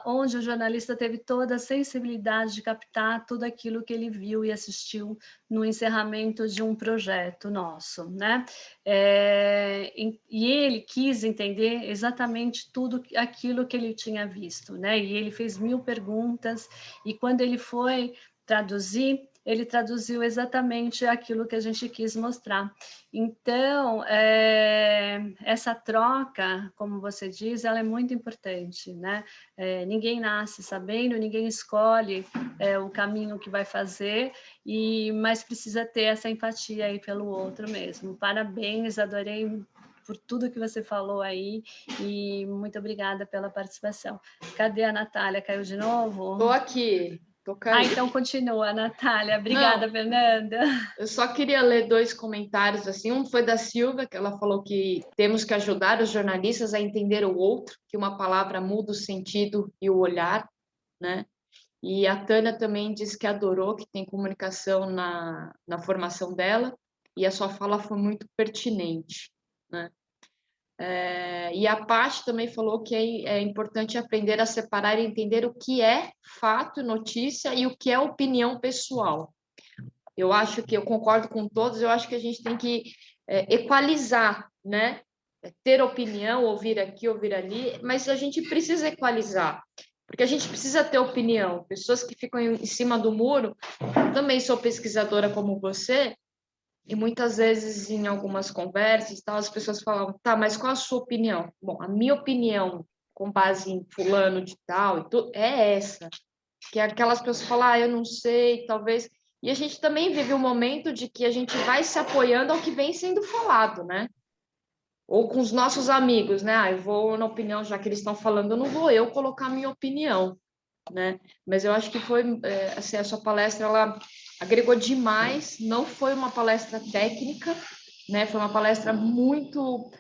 onde o jornalista teve toda a sensibilidade de captar tudo aquilo que ele viu e assistiu no encerramento de um projeto nosso, né? E ele quis entender exatamente tudo aquilo que ele tinha visto, né? E ele fez 1000 perguntas, e quando ele foi traduzir, ele traduziu exatamente aquilo que a gente quis mostrar. Então, essa troca, como você diz, ela é muito importante, né? Ninguém nasce sabendo, ninguém escolhe o caminho que vai fazer, mas precisa ter essa empatia aí pelo outro mesmo. Parabéns, adorei por tudo que você falou aí, e muito obrigada pela participação. Cadê a Natália? Caiu de novo? Estou aqui. Então continua, Natália. Obrigada, Não, Fernanda. Eu só queria ler 2 comentários, assim. Um foi da Silvia, que ela falou que temos que ajudar os jornalistas a entender o outro, que uma palavra muda o sentido e o olhar, né? E a Tânia também disse que adorou, que tem comunicação na formação dela, e a sua fala foi muito pertinente, né? E a Paty também falou que é importante aprender a separar e entender o que é fato, notícia, e o que é opinião pessoal. Eu acho que eu concordo com todos, eu acho que a gente tem que equalizar, né? Ter opinião, ouvir aqui, ouvir ali, mas a gente precisa equalizar, porque a gente precisa ter opinião. Pessoas que ficam em cima do muro, eu também sou pesquisadora como você, e muitas vezes em algumas conversas, tal, as pessoas falam, tá, mas qual a sua opinião? Bom, a minha opinião com base em fulano de tal, e tudo, é essa. Que é aquelas pessoas que falam, eu não sei, talvez... E a gente também vive um momento de que a gente vai se apoiando ao que vem sendo falado, né? Ou com os nossos amigos, né? Eu vou na opinião, já que eles estão falando, eu não vou eu colocar a minha opinião, né? Mas eu acho que foi, assim, a sua palestra, ela agregou demais, não foi uma palestra técnica, né? Foi uma palestra muito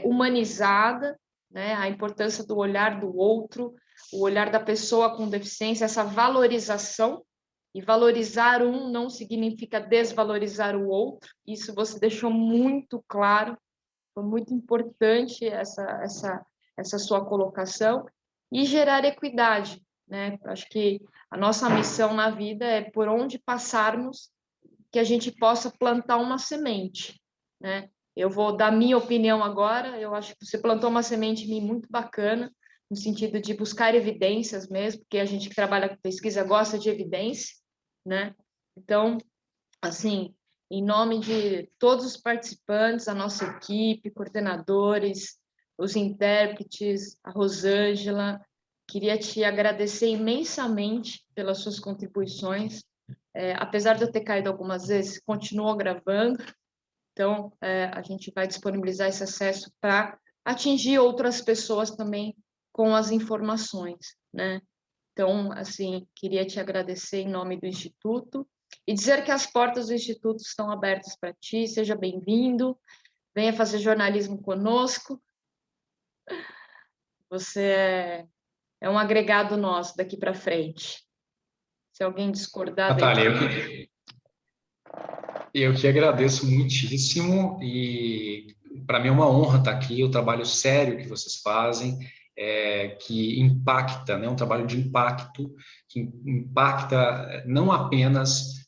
humanizada, né? A importância do olhar do outro, o olhar da pessoa com deficiência, essa valorização, e valorizar um não significa desvalorizar o outro, isso você deixou muito claro, foi muito importante essa sua colocação, e gerar equidade, né? Acho que a nossa missão na vida é, por onde passarmos, que a gente possa plantar uma semente, né? Eu vou dar minha opinião agora, eu acho que você plantou uma semente em mim muito bacana, no sentido de buscar evidências mesmo, porque a gente que trabalha com pesquisa gosta de evidência, né? Então, assim, em nome de todos os participantes, a nossa equipe, coordenadores, os intérpretes, a Rosângela, queria te agradecer imensamente pelas suas contribuições. Apesar de eu ter caído algumas vezes, continuou gravando, então a gente vai disponibilizar esse acesso para atingir outras pessoas também com as informações, né? Então, assim, queria te agradecer em nome do Instituto e dizer que as portas do Instituto estão abertas para ti, seja bem-vindo, venha fazer jornalismo conosco, você é um agregado nosso daqui para frente. Se alguém discordar... Natália, eu que agradeço muitíssimo, e para mim é uma honra estar aqui, o trabalho sério que vocês fazem, que impacta, né, um trabalho de impacto, que impacta não apenas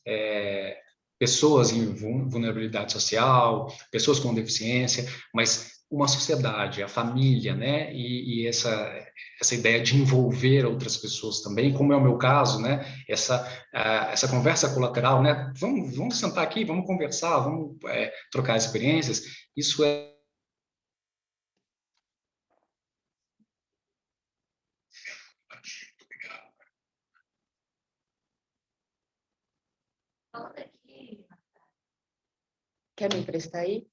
pessoas em vulnerabilidade social, pessoas com deficiência, mas uma sociedade, a família, né, e essa ideia de envolver outras pessoas também, como é o meu caso, né, essa conversa colateral, né, vamos sentar aqui, vamos conversar, vamos trocar experiências, isso é Quer me emprestar aí?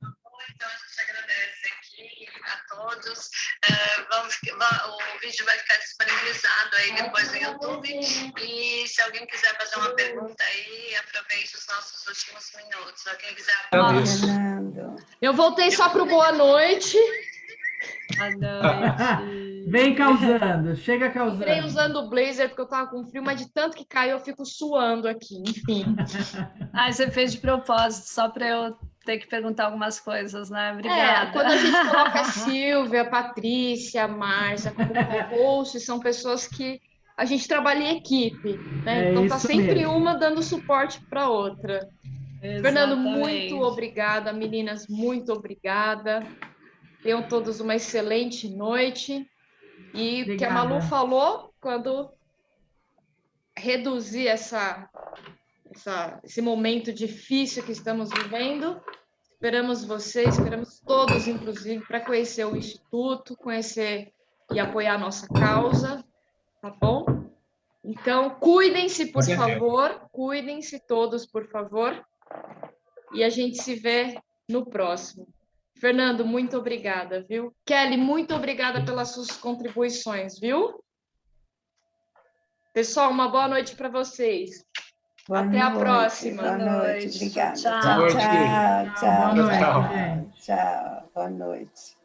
Então, a gente agradece aqui a todos. O vídeo vai ficar disponibilizado aí depois no YouTube. E se alguém quiser fazer uma pergunta aí, aproveite os nossos últimos minutos. Alguém quiser... Eu voltei só para o boa noite. Boa noite. Vem causando, chega causando. Entrei usando o blazer porque eu estava com frio, mas de tanto que caiu eu fico suando aqui, enfim. Você fez de propósito, só para eu ter que perguntar algumas coisas, né? Obrigada. Quando a gente coloca a Silvia, a Patrícia, a Márcia como co-host, são pessoas que a gente trabalha em equipe, né? Então tá sempre mesmo. Uma dando suporte para outra. Exatamente. Fernando, muito obrigada. Meninas, muito obrigada. Tenham todos uma excelente noite. E o que a Malu falou, quando reduzir esse momento difícil que estamos vivendo, esperamos vocês, esperamos todos, inclusive, para conhecer o Instituto, conhecer e apoiar a nossa causa, tá bom? Então, cuidem-se, por favor, cuidem-se todos, por favor, e a gente se vê no próximo. Fernando, muito obrigada, viu? Kelly, muito obrigada pelas suas contribuições, viu? Pessoal, uma boa noite para vocês. Até a próxima. Boa noite, obrigada. Tchau. Tchau, tchau. Boa noite, gente. Tchau, boa noite.